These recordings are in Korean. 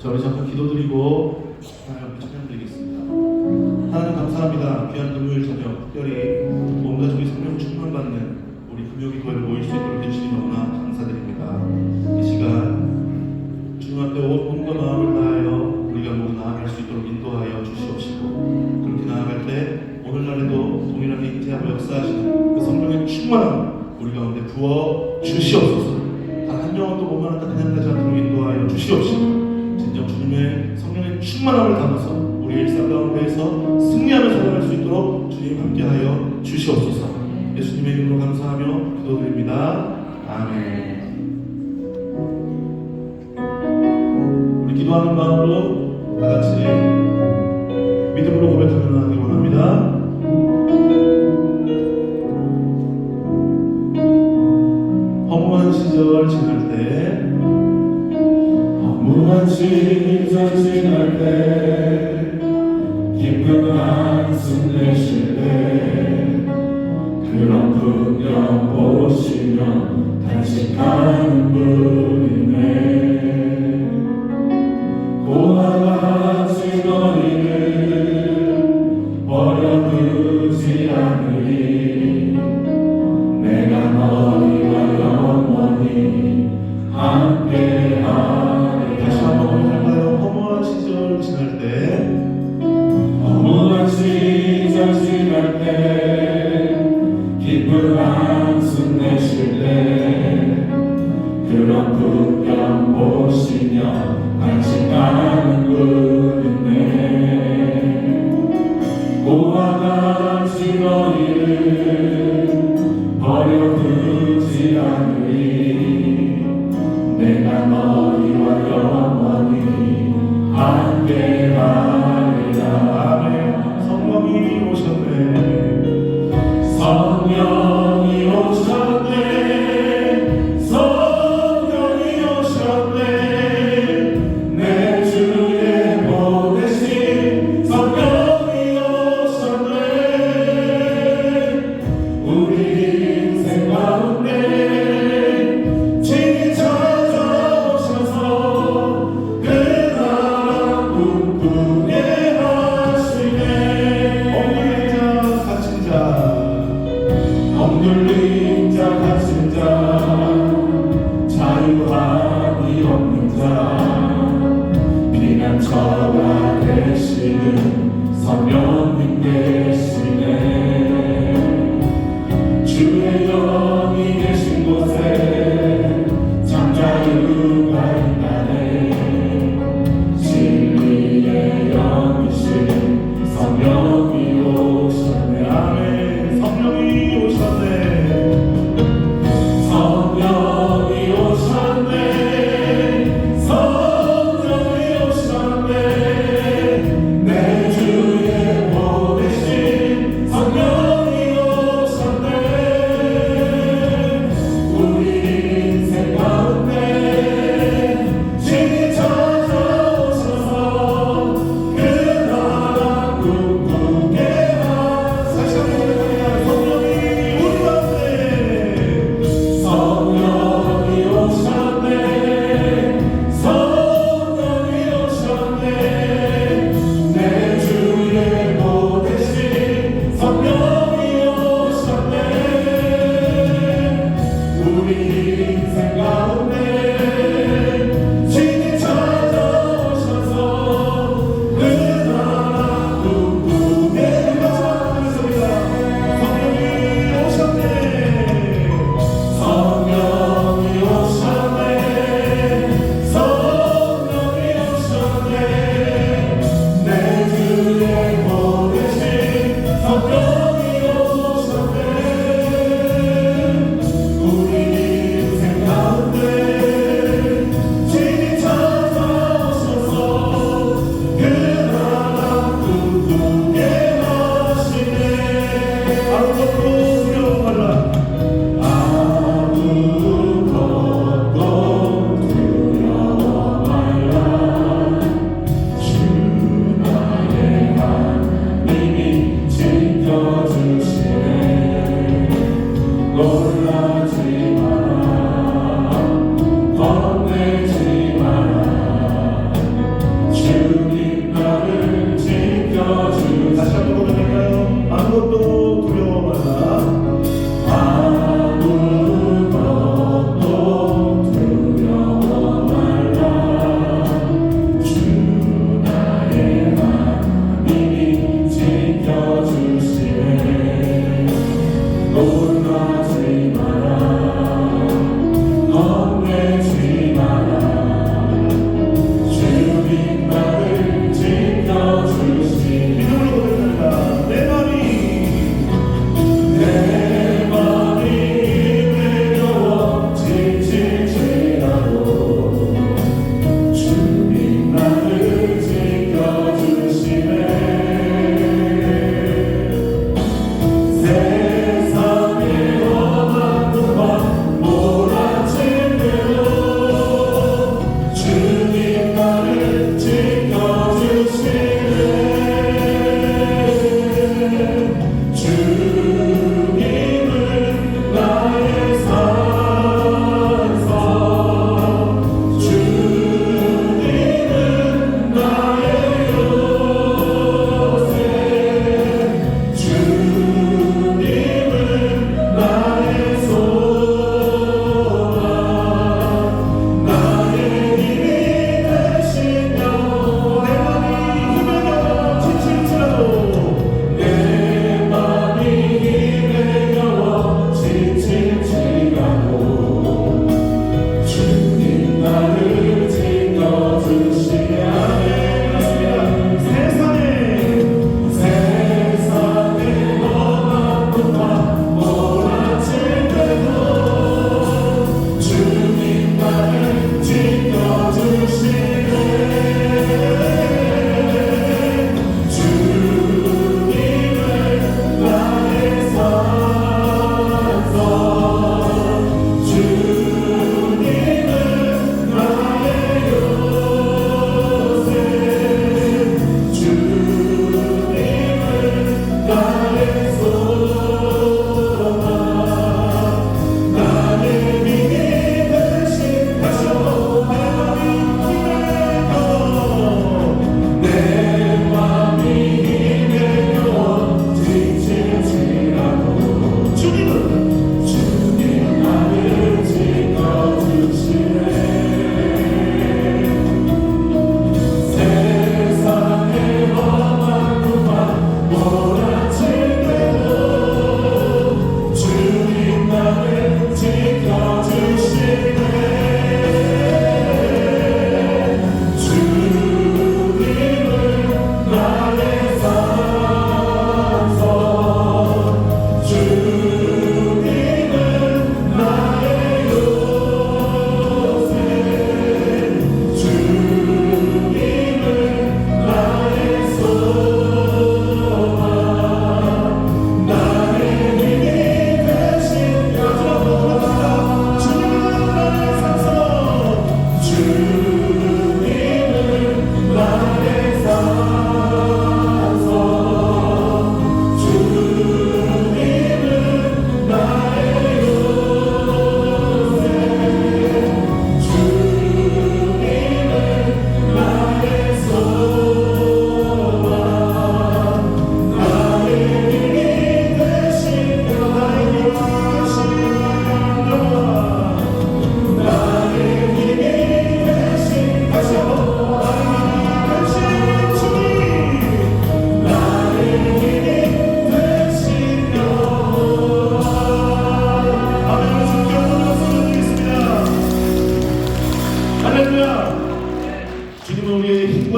저희 잠깐 기도드리고 하나님 찬양드리겠습니다. 하나님 감사합니다. 귀한 금요일 저녁 특별히 온 가족이 성령 충만받는 우리 금요기도회를 모일 수 있도록 해주시니 너무나 감사드립니다. 이 시간 주님 앞에 온과 마음을 다하여 우리가 모두 나아갈 수 있도록 인도하여 주시옵시고, 그렇게 나아갈 때 오늘날에도 동일하게 인재하고 역사하시는 그 성령의 충만함 우리 가운데 부어 주시옵소서. 단 한 영혼도 못만하다 그냥 가지 않도록 인도하여 주시옵시고, 진정 주님의 성령의 충만함을 담아서 우리 일상 가운데에서 승리하며 살아갈 수 있도록 주님 함께하여 주시옵소서. 예수님의 이름으로 감사하며 기도드립니다. 아멘. 우리 기도하는 마음으로 다 같이 믿음으로 고백하며 나가기 원합니다. 허무한 시절 지날 때, 허무한 시절 지날 때, 깊은 한숨 내쉴 때, 그런 풍경 보시면 단식하는 분이네. 고아같이 너희를 버려두지 않으리. 내가 너희와 영원히 함께하리. 다시 한번 할까요? 허무한 시절 지날 때, 허무한 시절 지날 때, 깊은 한숨 내쉴 때, 그런 풍경 보시며 간직하는 분이네. 고아같이 너희를 버려두지 않으리. 내가 너희와 영원히 함께하리라. 아멘. 성령이 오셨네. 성령이 오셨네. 성령이 오셨네. 내 주의 보내신 성령이 오셨네. 우리 인생 가운데 친히 찾아오셔서 그 사랑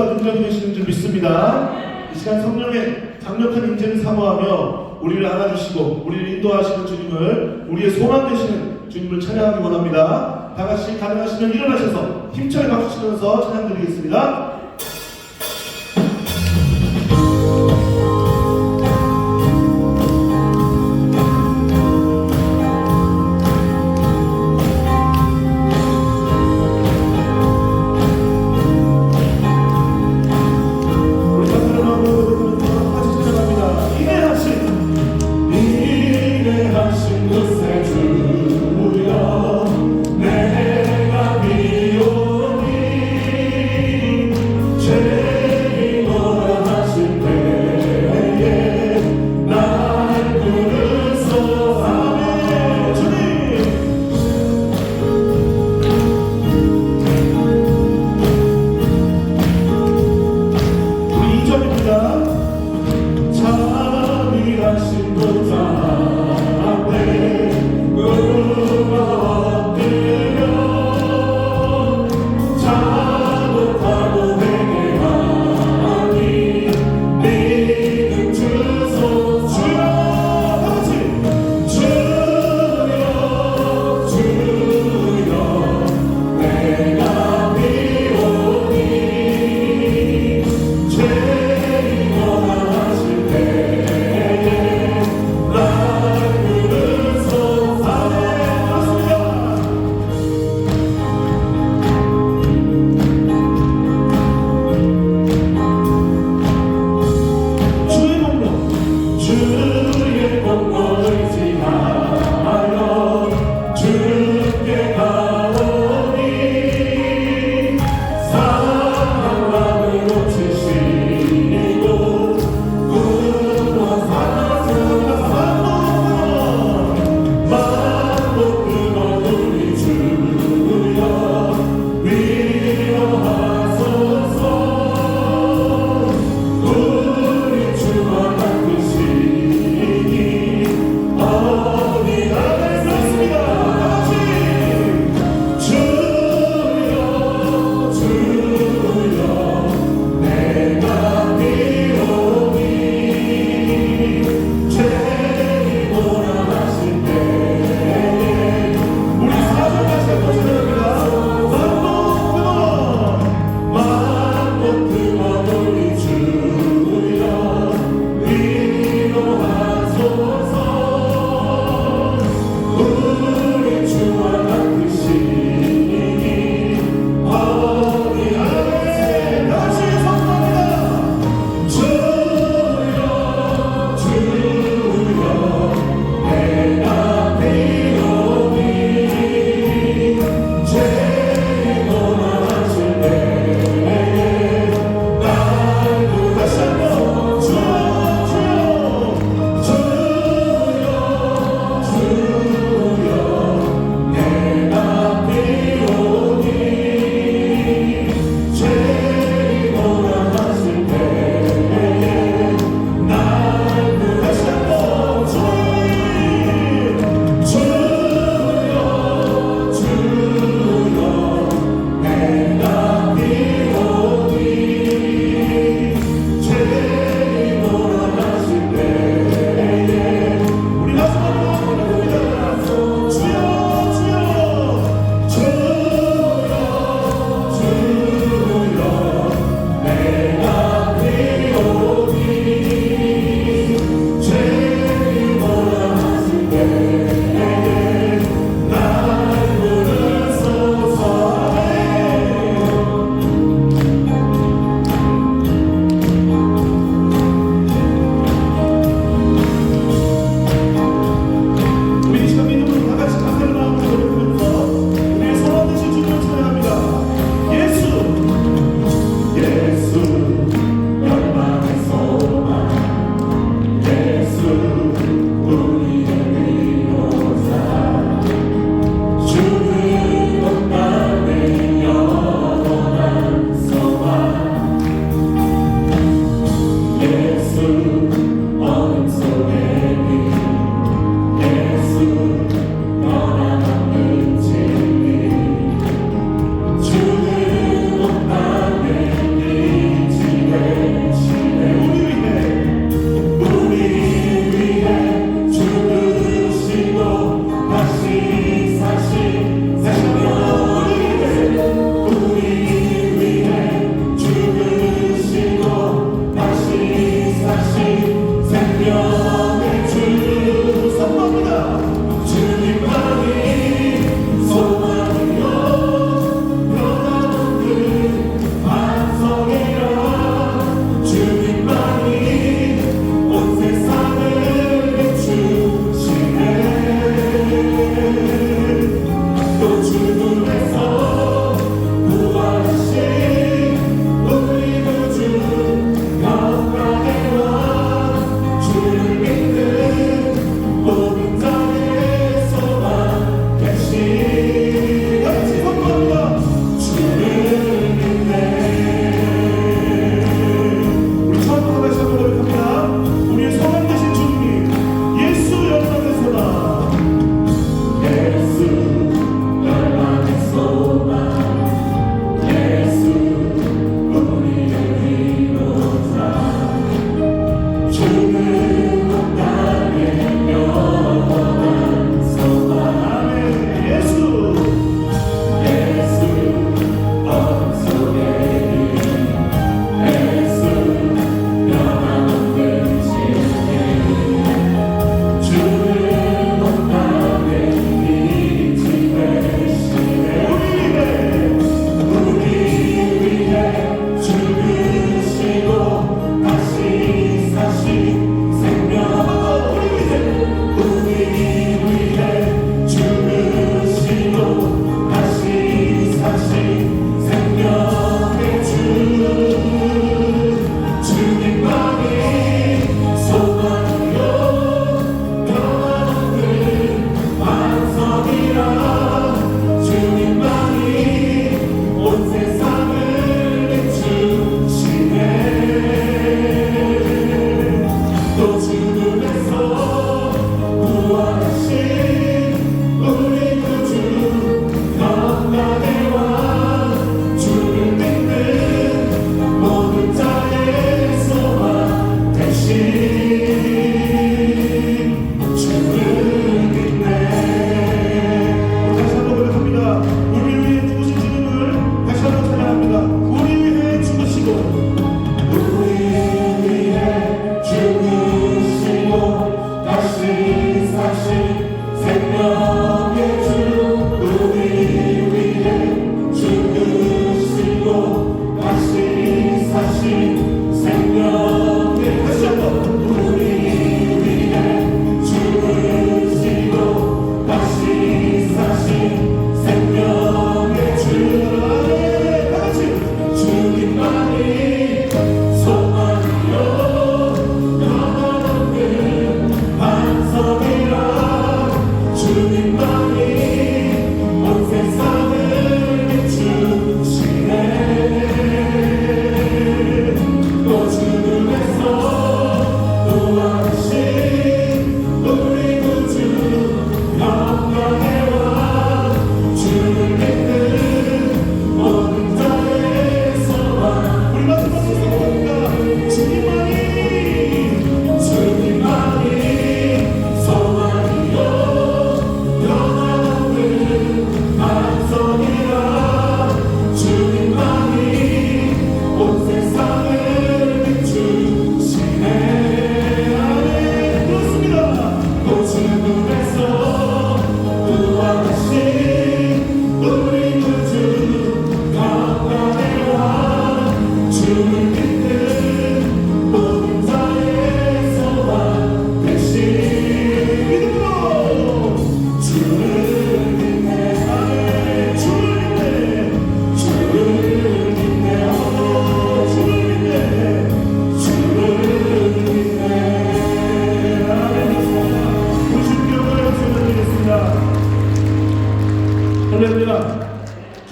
은혜와 능력이 되시는 줄 믿습니다. 이 시간 성령의 강력한 인재를 사모하며 우리를 안아주시고 우리를 인도하시는 주님을, 우리의 소망 되시는 주님을 찬양하기 원합니다. 다 같이 가능하시면 일어나셔서 힘차게 박수 치면서 찬양 드리겠습니다. 인내하신 것에 주여 내가 비오니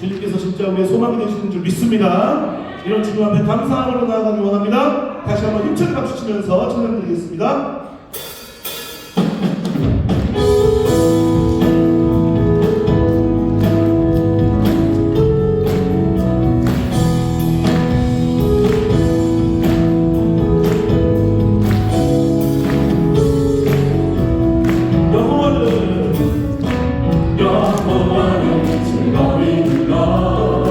주님께서 진짜 우리의 소망이 되시는 줄 믿습니다. 이런 주님 앞에 감사함으로 나아가기 원합니다. 다시 한번 힘차게 박수 치면서 찬양드리겠습니다. 여호와는 즐거이 불러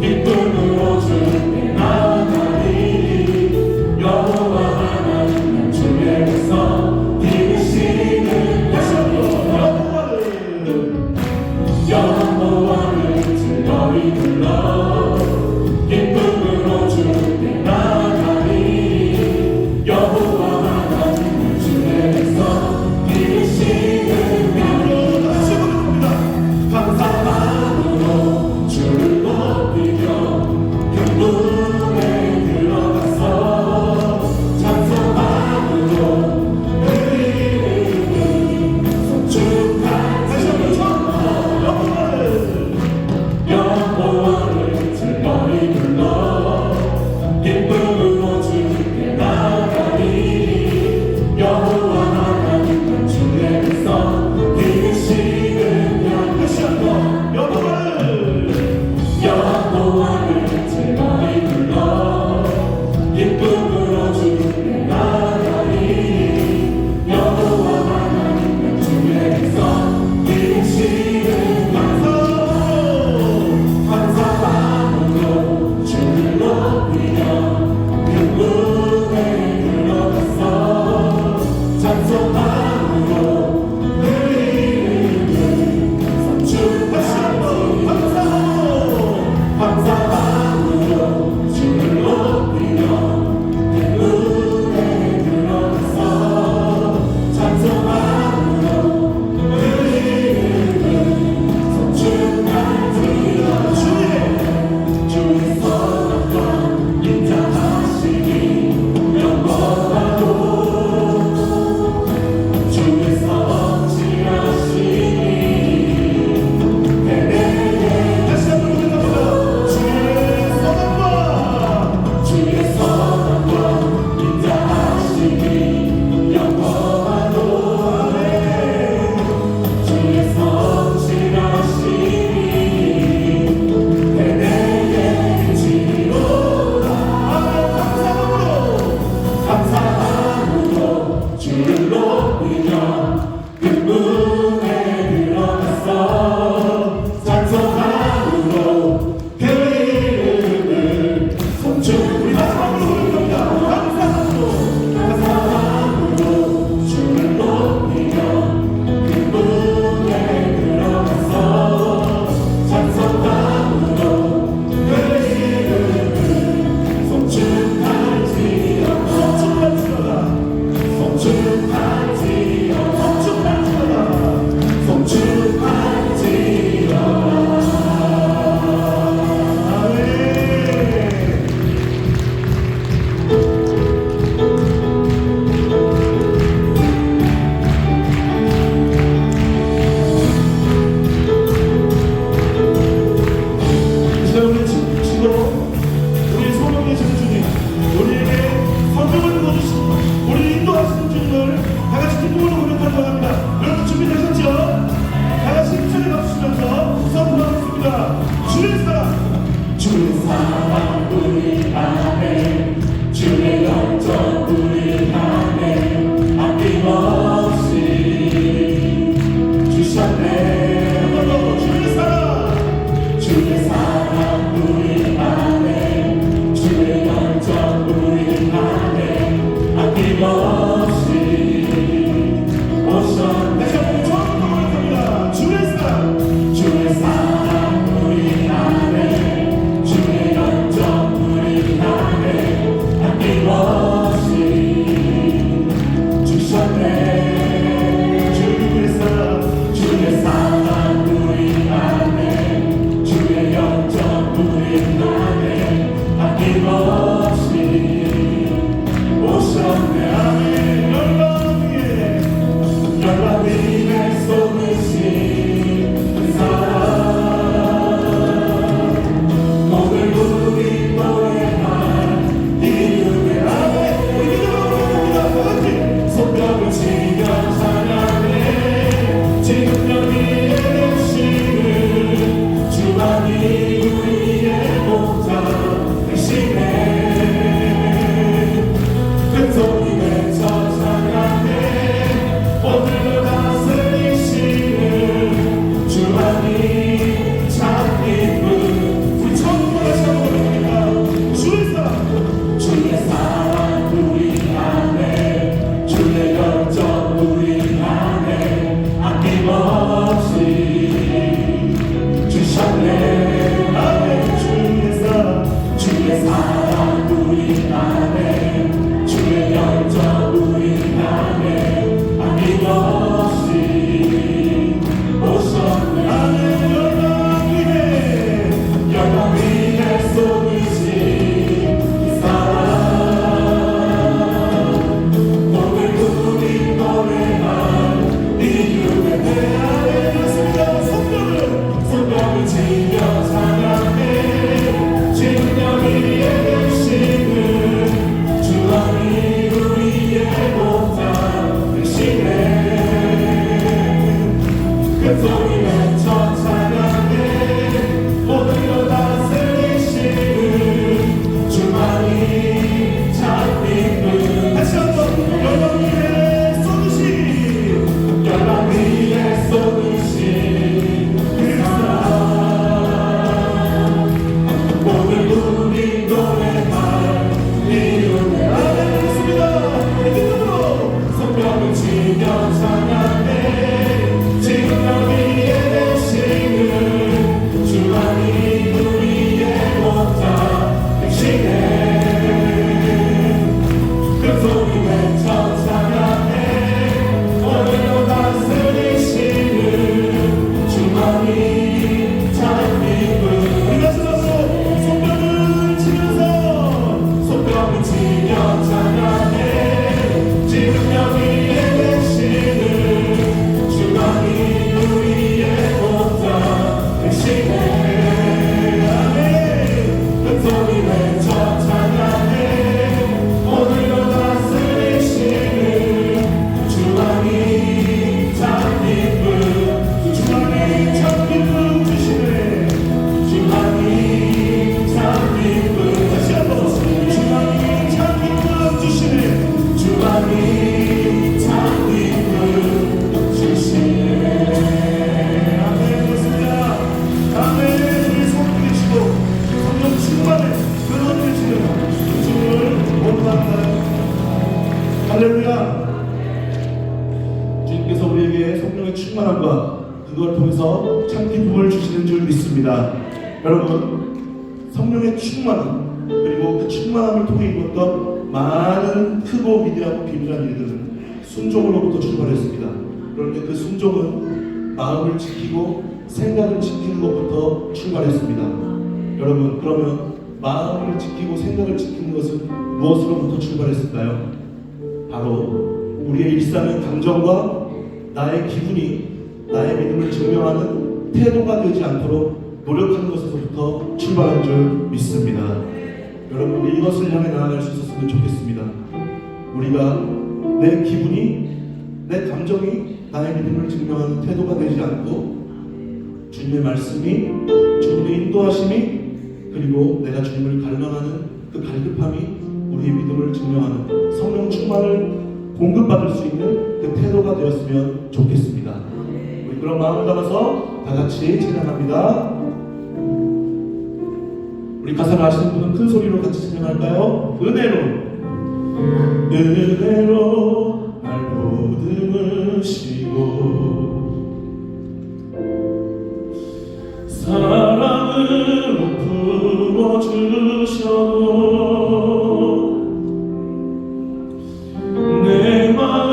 기쁨으로 주께 나아가리 여호와 하나님 주의 백성 기르시는 여호와는 즐거이 불러 기쁨으로 주께 나아가리 여호와 하나님 주의 백성 기르시는 감사함으로 주를 높이며 경문에 들어가서 찬송함으로 그 이름을 송축하지 여호와를 즐거이 불러 기쁨으로 주께 나아가리 여호와 하나님 주의 백성 기르시는 여호와를 즐거이 불러 기쁨으로 주께 나아가리 여호와 하나님 주의 백성 기르시는 감사함으로 주를 높이며 경문에 들어가서 찬송함으로 그 이름을 송축하시고 감사함으로 주를 높이며 경문에 들어가서 찬송함으로 그 이름을 송축할지어다 주의 선악과 인자하시니 영원하고 주의 성실하시니 주의 선악과 인자하시니 영원하도 주의 성실하시니 대대에 그치리로다 감사함으로 주를 높이며 근문에 들어가서 찬송함으로 그 이름을 송축 감사함으로 주를 높이며 근문에 들어가서 찬송함으로 그 이름을 송축할지어다 주의 사랑 우리 안에 주의 영적 우리 안에 아낌없이 주셨네 주의 사랑 우리 안에 주의 영적 우리 안에 아낌없이 오셨네 주의 사랑 우리 안에 주의 영적 손뼉을 치며 찬양해 지금 여기에 계시는 주하니 우리의 목자 되시네 큰 소리 외쳐 찬양해 오늘도 다스리시는 주만이 참 기쁜 다시 한번 열방 위에 쏟으시 열방 위에 쏟으신 그 사랑 오늘 우리 노래할 이유는 알겠습니다. 믿음으로 손뼉을 치며 찬양해 지금 여기에 계시는 주만이 우리의 목자 되시네 큰 소리 외쳐 찬양해 오늘도 다스리시는 주만이 참 기쁜 우리 마지막으로 손뼉을 치면서 손뼉을 치며 찬양해 지금 여기에 계시는 주만이 우리의 목자 되시네 큰 소리 외쳐 찬양해 오늘도 다스리시는 주만이 참 기쁜 주만이 참 기쁨 주시네. 주만이 참 기쁜 다시 한번 주만이 참 기쁨 주시네. 주만이 참 기쁜 주시네 아멘. 그렇습니다. 아멘. 우리 소문 되시고 성령 충만에 변화되시는 주님을 원합니다. 할렐루야. 주님께서 우리에게 성령의 충만함과 그걸 통해서 참 기쁨을 주시는 줄 믿습니다. 여러분, 성령의 충만함 그리고 그 충만함을 통해 입었던 많은 크고 위대하고 비밀한 일들은 순종으로부터 출발했습니다. 그런데 그 순종은 마음을 지키고 생각을 지키는 것부터 출발했습니다. 여러분, 그러면 마음을 지키고 생각을 지키는 것은 무엇으로부터 출발했을까요? 바로 우리의 일상의 감정과 나의 기분이 나의 믿음을 증명하는 태도가 되지 않도록 노력하는 것에서부터 출발한 줄 믿습니다. 여러분, 우리 이것을 향해 나아갈 수 있었으면 좋겠습니다. 우리가 내 기분이, 내 감정이 나의 믿음을 증명하는 태도가 되지 않고 주님의 말씀이, 주님의 인도하심이, 그리고 내가 주님을 갈망하는 그 갈급함이 우리의 믿음을 증명하는 성령 충만을 공급받을 수 있는 그 태도가 되었으면 좋겠습니다. 우리 그런 마음을 담아서 다 같이 찬양합니다. 우리 가사를 아시는 분은 큰 소리로 같이 찬양할까요? 은혜로 날 보듬으시고 사랑으로 품어주셔도 내 마음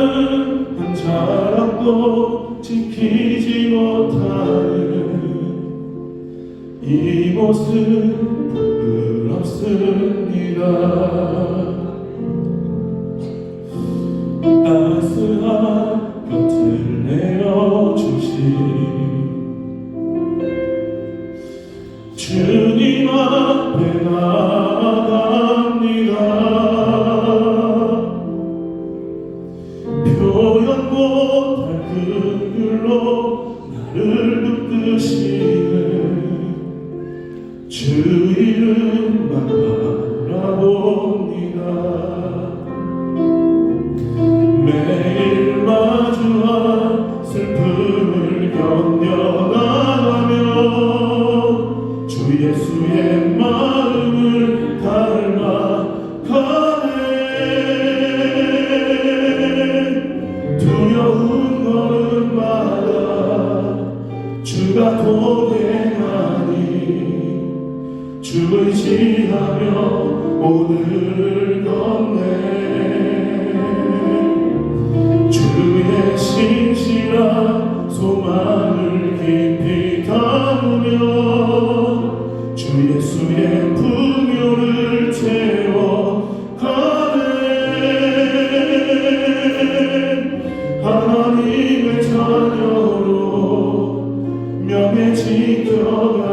한 자락도 지키지 못하는 이 모습 부끄럽습니다. 따스한 곁을 내어주신 주님 앞에 나아갑니다. 표현 못할 그 글로 나를 붙드시는 주 이름만 바라봅니다. 매일 마주한 슬픔을 견뎌나가며 주 예수의 마음을 닮아가네. 두려운 걸음마다 주가 동행하니 주 의지하며 오늘 걷네. 주의 신실한 소망을 깊이 담으며 주 예수의 풍요를 채워가네. 하나님의 자녀로 명예 지켜가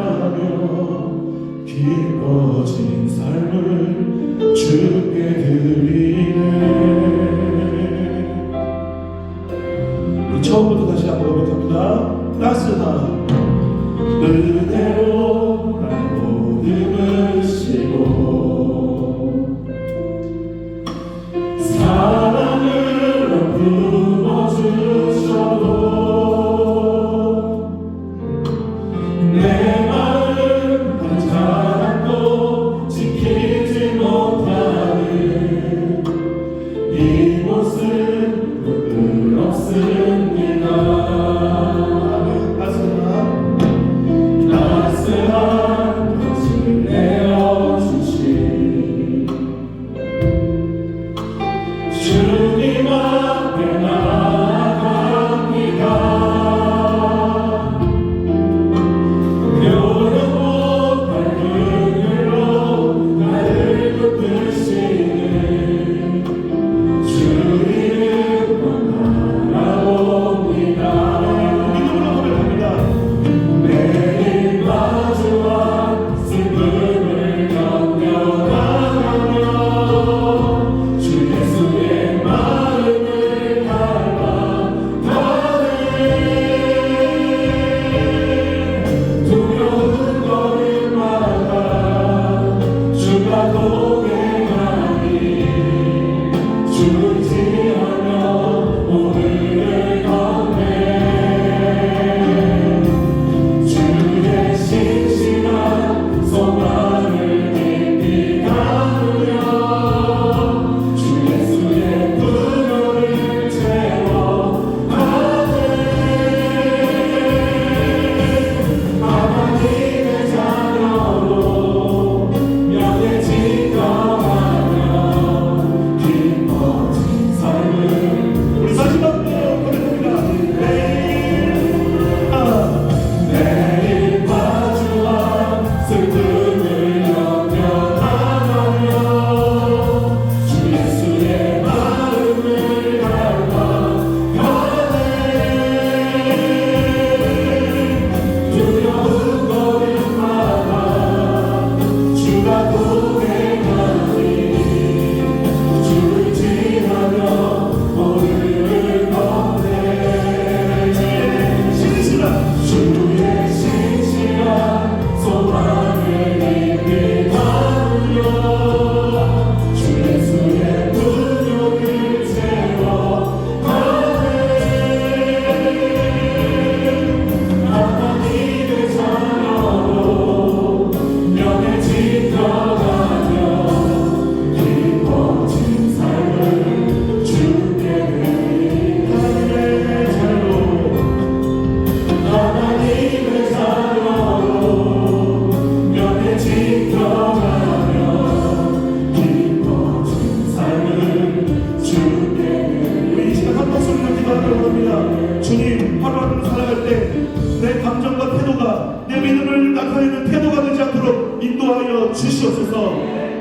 주시옵소서.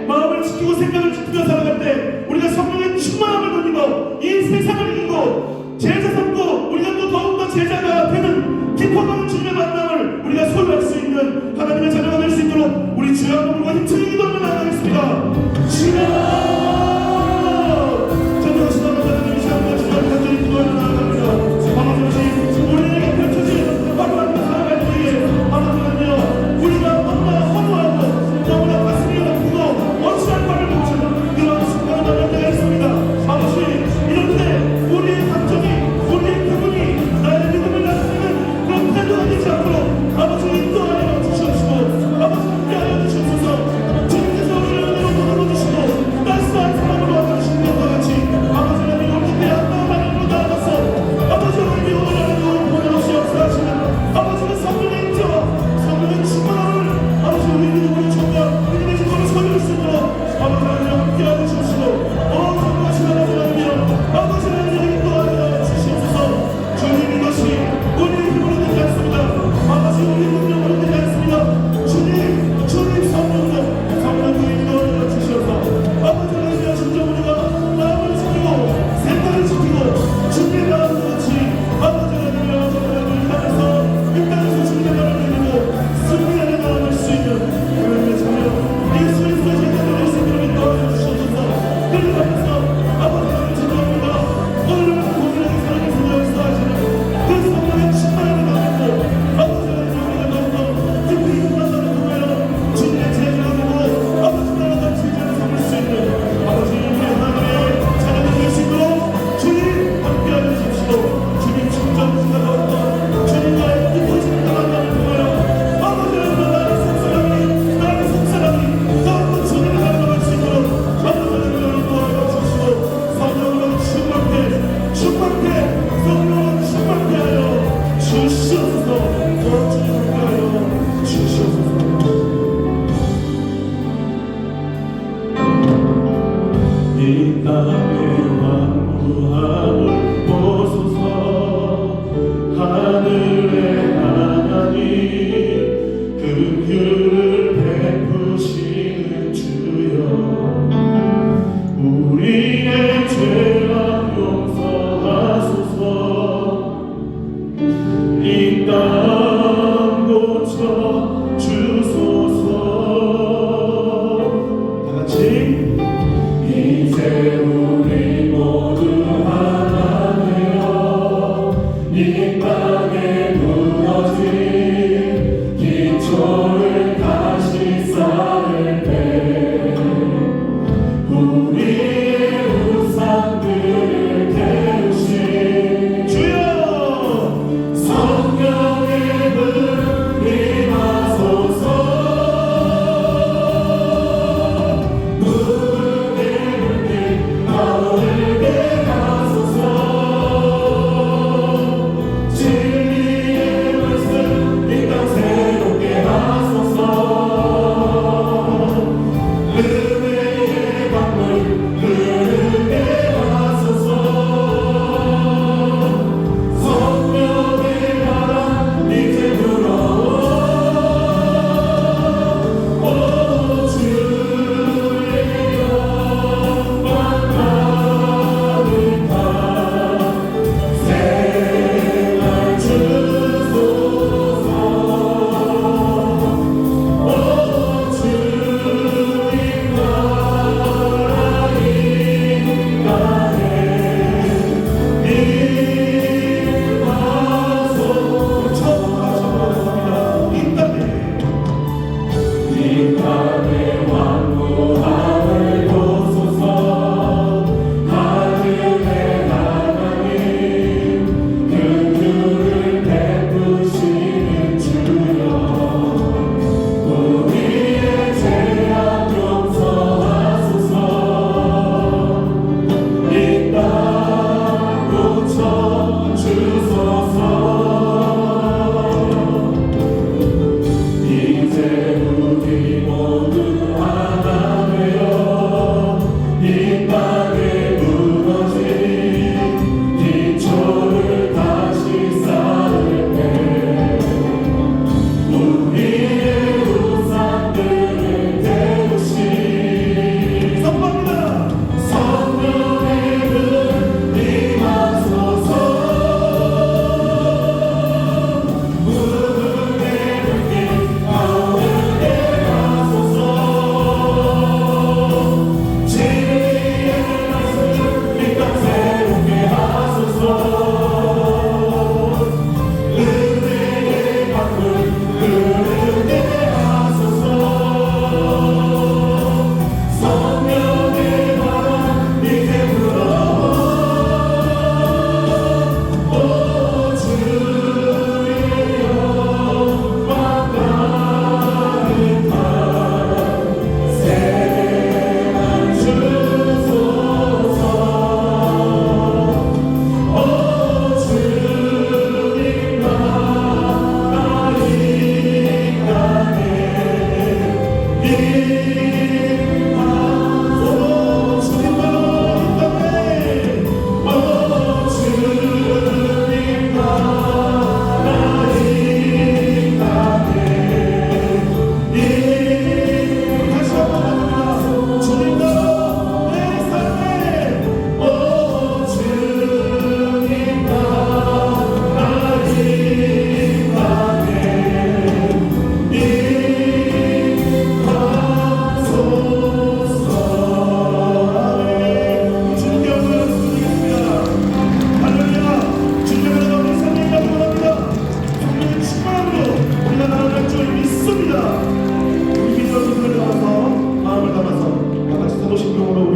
마음을 지키고 생각을 지키며 살아갈 때 우리가 성령의 충만함을 누리고 이 세상을 이기고 제자 삼고 우리가 또 더욱더 제자가 되는 깊어가는 주님의 만남을 우리가 소유할 수 있는 하나님의 자녀가 될 수 있도록 우리 주여 한번과 힘차게 기도하며 나아가겠습니다. 주여 전능하신 하나님 이 시간과 주님을 간절히 기도하며 나아갑니다. 아버지 우리에게 펼쳐진 하루하루 살아갈 때에 아버지는요 우리가 너무나 허무하고 너무나 가슴이 아프고 어찌할 바를 모르는 그런 순간을 만날 때가 있습니다. 아버지 이럴 때 우리의 감정이 우리의 기분이 나의 믿음을 나타내는 그런 태도가 되지 않도록 아버지 인도하여 주시옵시고 아버지 함께하여 주시옵소서. 주님께서 우리를 은혜로 도와주시고 따스한 사랑으로 와주시는 것과 같이 아버지는 우리 그때 아까운 하나님으로 나아가서 아버지 우리 오늘 하나님을 보내없이 역사하시는 아버지는 성령의 인자와 성령의 충만함을 아버지 우리 믿음으로 전가 믿음의 증거로 소유할 수 있도록 아버지 하나님 함께하여 주시고 전능하신 하나님이여 아버지 하나님 인도하여 주시옵소서. 주님 이것이 우리의 힘으로 되지 않습니다. 아버지 우리의 능력으로 되지 않습니다. 주님 성령으로 인도하여 주시옵소서. 아버지 하나님 진정 우리가 마음을 지키고 생각을 지키고 주님의 마음과 같이 아버지 하나님이여 정말 이 땅에서 주님의 나라를 이루고 승리하는 나아갈 수 있는 하나님의 자녀 예수 그리스도의 제자가 될 수 있도록 인도하여 주시옵소서. 그러면서 아버지 하나님 죄송합니다. 오늘은 고민하게 살아계시며 역사하시는 그 성령의 충만함을 나누고 아버지 하나님 우리가 더욱더 깊이 만나는 통하여 주님의 제자가 되고 아버지 나라가 제자를 삼을 수 있는 아버지 우리 하나님의 자녀가 될 수 있도록 주님 함께하여 주십시오. 주님 충정지가 더욱더 주님과의 깊어지는 만남을 통하여 아버지 하나님 나의 속사람이 더욱더 주님을 닮아갈 수 있도록 아버지 하나님을 인도하여 주시고 성령으로 충만케 성령으로 충만케 하여 주시옵소서. 더 주님 함께하여 주시옵소서. 이 땅의 완고함을 보소서. 하늘의 하나님 긍휼을 베푸시는 주여 우리의 죄악 용서하소서. 이 땅 고쳐 주소서. 다같이 이제 우리 모두 하나 되어 이 땅에 무너진 기초를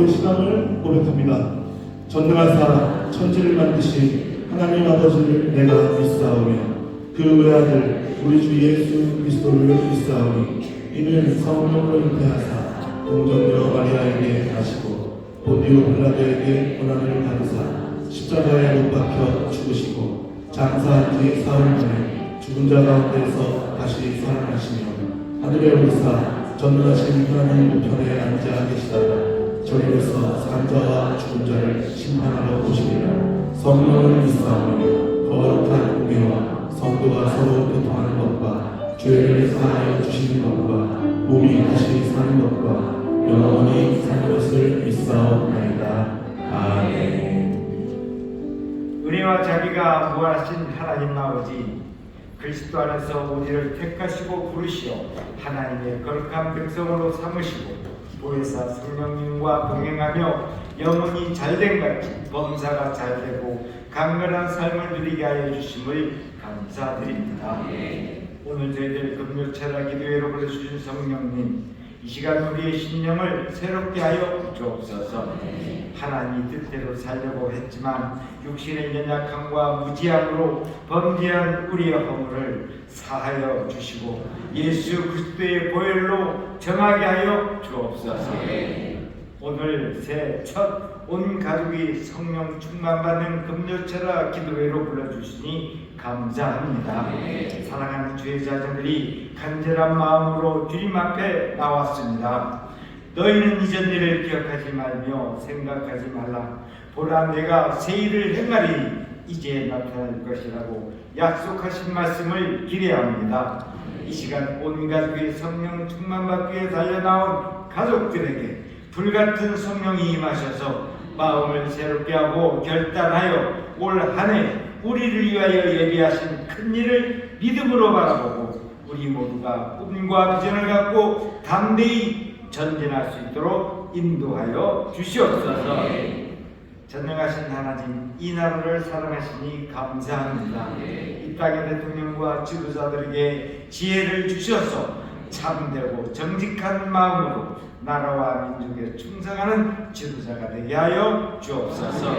우리의 신앙을 고백합니다. 전능하사 천지를 만드신 하나님 아버지를 내가 믿사오며 그 외아들 우리 주 예수 그리스도를 믿사오니 이는 성령으로 잉태하사 동정녀 마리아에게 나시고 본디오 빌라도에게 고난을 받으사 십자가에 못 박혀 죽으시고 장사한 뒤 사흘 만에 죽은 자 가운데서 다시 살아나시며 하늘에 오르사 전능하신 하나님 우편에 앉아 계시다가 저리로서 산자와 죽은 자를 심판하러 오시리라. 성령을 믿사오며 거룩한 공예와 성도가 서로 교통하는 것과 죄를 사하여 주시는 것과 몸이 다시 사는 것과 영원히 사는 것을 믿사옵나이다. 아멘. 은혜와 자비가 무한하신 하나님 아버지, 그리스도 안에서 우리를 택하시고 부르시어 하나님의 거룩한 백성으로 삼으시고 보혜사 성령님과 동행하며 영혼이 잘된 같이 범사가 잘되고 강건한 삶을 누리게 하여 주심을 감사드립니다. 오늘 저희들 금요철야 기도회로 불러주신 성령님, 이 시간 우리의 심령을 새롭게 하여 주옵소서. 하나님이 뜻대로 살려고 했지만 육신의 연약함과 무지함으로 범죄한 우리의 허물을 사하여 주시고 예수 그리스도의 보혈로 정하게 하여 주옵소서. 오늘 새 첫 온 가족이 성령 충만받는 금요철야 기도회로 불러주시니 감사합니다. 사랑하는 주의 자녀들이 간절한 마음으로 주님 앞에 나왔습니다. 너희는 이전 일을 기억하지 말며 생각하지 말라. 보라, 내가 새 일을 행하리니 이제 나타날 것이라고 약속하신 말씀을 기대합니다. 이 시간 온 가족이 성령 충만받기 위해 달려나온 가족들에게 불같은 성령이 임하셔서 마음을 새롭게 하고 결단하여 올 한 해 우리를 위하여 예비하신 큰 일을 믿음으로 바라보고 우리 모두가 꿈과 비전을 갖고 담대히 전진할 수 있도록 인도하여 주시옵소서. 전능하신 하나님, 이 나라를 사랑하시니 감사합니다. 이 땅의 대통령과 지도자들에게 지혜를 주셔서 참되고 정직한 마음으로 나라와 민족에 충성하는 지도자가 되게 하여 주옵소서.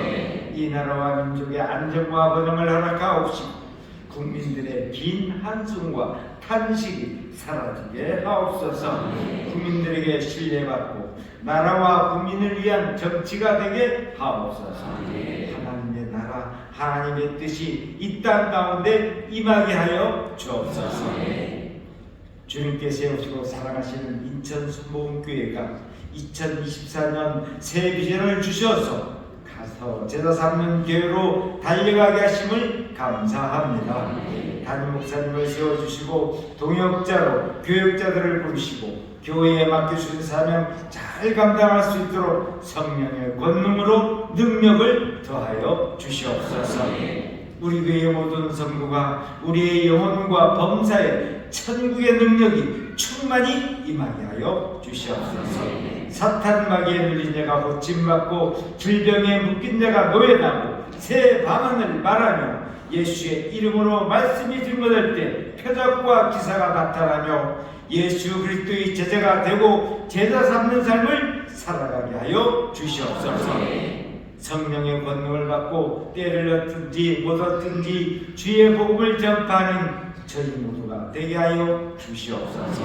이 나라와 민족의 안정과 번영을 허락하옵시고 국민들의 긴 한숨과 탄식이 사라지게 하옵소서. 국민들에게 신뢰받고 나라와 국민을 위한 정치가 되게 하옵소서. 하나님의 나라, 하나님의 뜻이 이 땅 가운데 임하게 하여 주옵소서. 주님께 세우시고 사랑하시는 인천 순복음교회가 2024년 새 비전을 주셔서 가서 제자 삼는 교회로 달려가게 하심을 감사합니다. 담임 목사님을 세워주시고 동역자로 교역자들을 부르시고 교회에 맡겨주신 사명 잘 감당할 수 있도록 성령의 권능으로 능력을 더하여 주시옵소서. 우리 교회의 모든 성도가 우리의 영혼과 범사에 천국의 능력이 충만히 임하게 하여 주시옵소서. 사탄 마귀에 눌린 자가 고침받고 질병에 묶인 자가 노예나고 새 방언을 말하며 예수의 이름으로 말씀이 증거될 때 표적과 기사가 나타나며 예수 그리스도의 제자가 되고 제자 삼는 삶을 살아가게 하여 주시옵소서. 성령의 권능을 받고 때를 얻든지 못 얻든지 주의 복음을 전파하는 저희 모두가 되게 하여 주시옵소서.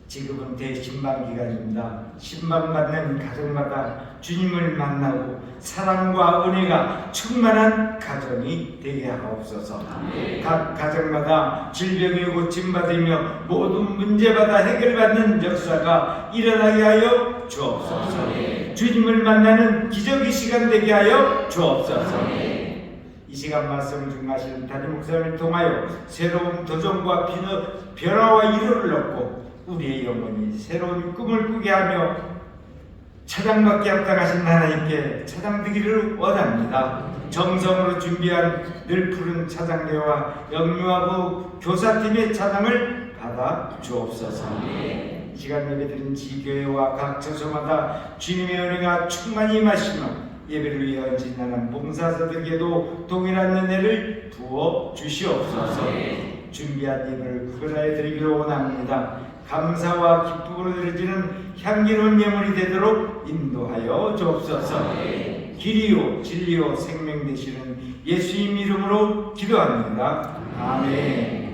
지금은 대신방 기간입니다. 신방받는 가정마다 주님을 만나고 사랑과 은혜가 충만한 가정이 되게 하옵소서. 각 가정마다 질병이 고침받으며 모든 문제마다 해결받는 역사가 일어나게 하여 주옵소서. 주님을 만나는 기적의 시간 되게 하여 주옵소서. 이 시간 말씀을 중하시는 담임 목사님을 통하여 새로운 도전과 변화와 위로를 얻고 우리의 영혼이 새로운 꿈을 꾸게 하며 차장받게 합당하신 하나님께 차장되기를 원합니다. 정성으로 준비한 늘 푸른 차장대와 영유아부 교사팀의 차장을 받아 주옵소서. 이 시간 예배드린 지교회와 각 처소마다 주님의 은혜가 충만히 임하시며 예배를 위해 헌신하는 봉사자들에게도 동일한 은혜를 부어 주시옵소서. 준비한 예배를 구별하여 드리기를 원합니다. 감사와 기쁨으로 드려지는 향기로운 예물이 되도록 인도하여 주옵소서. 길이요 진리요 생명 되시는 예수님 이름으로 기도합니다. 아멘.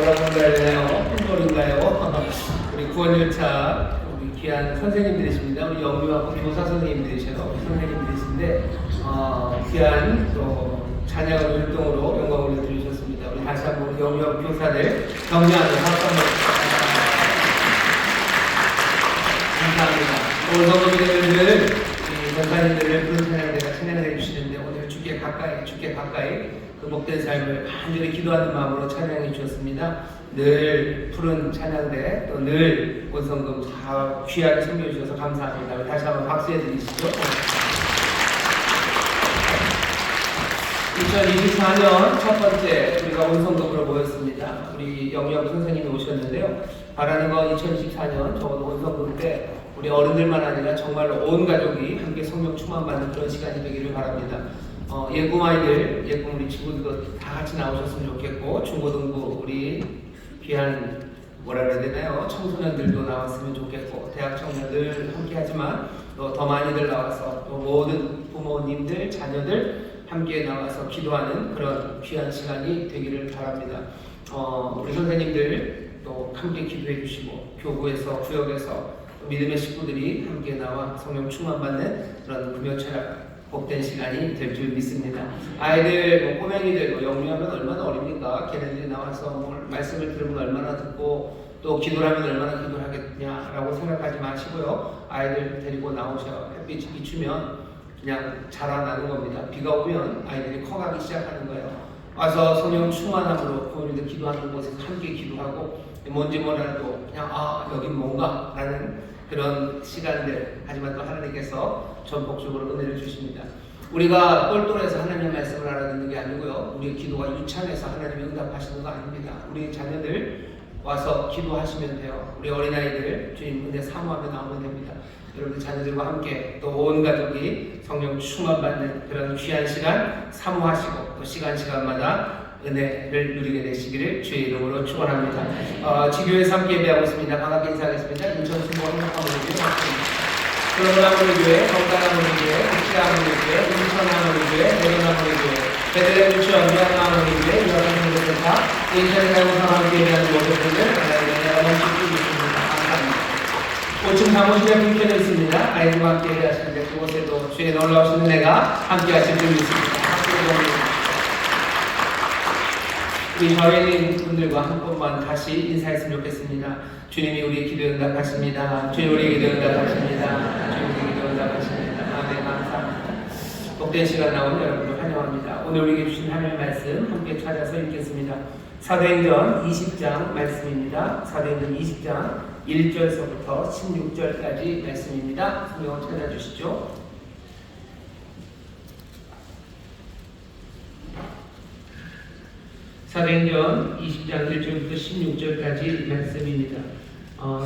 뭐라고 불러야 되나요? 팬걸인가요? 우리 구원열차 우리 귀한 선생님들이십니다. 우리 영유하고 교사 선생님들이셔요. 선생님들이신데 귀한 또 찬양 활동으로 영광을 올려드리셨습니다. 우리 다시 한번 우리 영유하고 교사들 격려하는 박수 한번 감사합니다. 오늘 성도님들 전사님들을 부른 찬양대가 찬양을 해주시는데 오늘 주께 가까이 그 복된 삶을 간절히 기도하는 마음으로 찬양해 주셨습니다. 늘 푸른 찬양대 또 늘 온성금 다 귀하게 섬겨 주셔서 감사합니다. 다시 한번 박수해 드리시죠. 2024년 첫 번째 우리가 온성금으로 모였습니다. 우리 영유아부 선생님이 오셨는데요. 바라는 건 2024년 적어도 온성금 때 우리 어른들만 아니라 정말로 온 가족이 함께 성령 충만받는 그런 시간이 되기를 바랍니다. 예꿈 아이들, 예꿈 우리 친구들도 다 같이 나오셨으면 좋겠고 중고등부 우리 귀한 뭐라 그래야 되나요? 청소년들도 나왔으면 좋겠고 대학 청년들 함께하지만 또 더 많이들 나와서 또 모든 부모님들, 자녀들 함께 나와서 기도하는 그런 귀한 시간이 되기를 바랍니다. 우리 선생님들 또 함께 기도해 주시고 교구에서 구역에서 믿음의 식구들이 함께 나와 성령 충만받는 그런 금요철 복된 시간이 될 줄 믿습니다. 아이들, 꼬맹이들, 영유하면 얼마나 어립니까? 걔네들이 나와서 말씀을 들으면 얼마나 듣고 또 기도를 하면 얼마나 기도를 하겠냐라고 생각하지 마시고요. 아이들 데리고 나오셔. 햇빛이 비추면 그냥 자라나는 겁니다. 비가 오면 아이들이 커가기 시작하는 거예요. 와서 성령 충만함으로 부모님들 기도하는 곳에서 함께 기도하고 뭔지 몰라도 그냥 여긴 뭔가 라는 그런 시간들 하지만 또 하나님께서 전폭적으로 은혜를 주십니다. 우리가 똘똘해서 하나님의 말씀을 알아듣는 게 아니고요. 우리의 기도가 유창해서 하나님이 응답하시는 거 아닙니다. 우리 자녀들 와서 기도하시면 돼요. 우리 어린아이들 주님 은혜 사모하며 나오면 됩니다. 여러분들 자녀들과 함께 또 온 가족이 성령 충만받는 그런 귀한 시간 사모하시고 또 시간마다 은혜를 누리게 되시기를 주의 이름으로 축원합니다. 지교회에서 함께 예배하고 있습니다. 반갑게 인사하겠습니다. 인천 순복 행복하모니교회 그러나모니교회, 건강하모니교회, 국시하모니교회, 인천하모니교회, 내려나모니교회, 베들레헴 유치원, 미안하모니교회, 유아선생님센터, 인천에 살고 함께 예배하는 모든 분들 내가 너무 기쁘고 있습니다. 감사합니다. 5층 사무실에 불켜져 있습니다. 아이들과 함께 예배하시는데 그곳에도 주의 놀라우신 은혜가 함께 하실 줄 믿습니다. 우리 교회 있는 분들과 한 번만 다시 인사했으면 좋겠습니다. 주님이 우리 기도 응답하십니다. 주님 우리 기도 응답하십니다. 주님 우리 기도 응답하십니다. 아멘. 감사합니다. 복된 시간 나온 여러분을 환영합니다. 오늘 우리에게 주신 하나님의 말씀 함께 찾아서 읽겠습니다. 사도행전 20장 말씀입니다. 사도행전 20장 1절서부터 16절까지 말씀입니다. 성경을 찾아주시죠. 사도행전 20장 1절부터 16절까지 말씀입니다.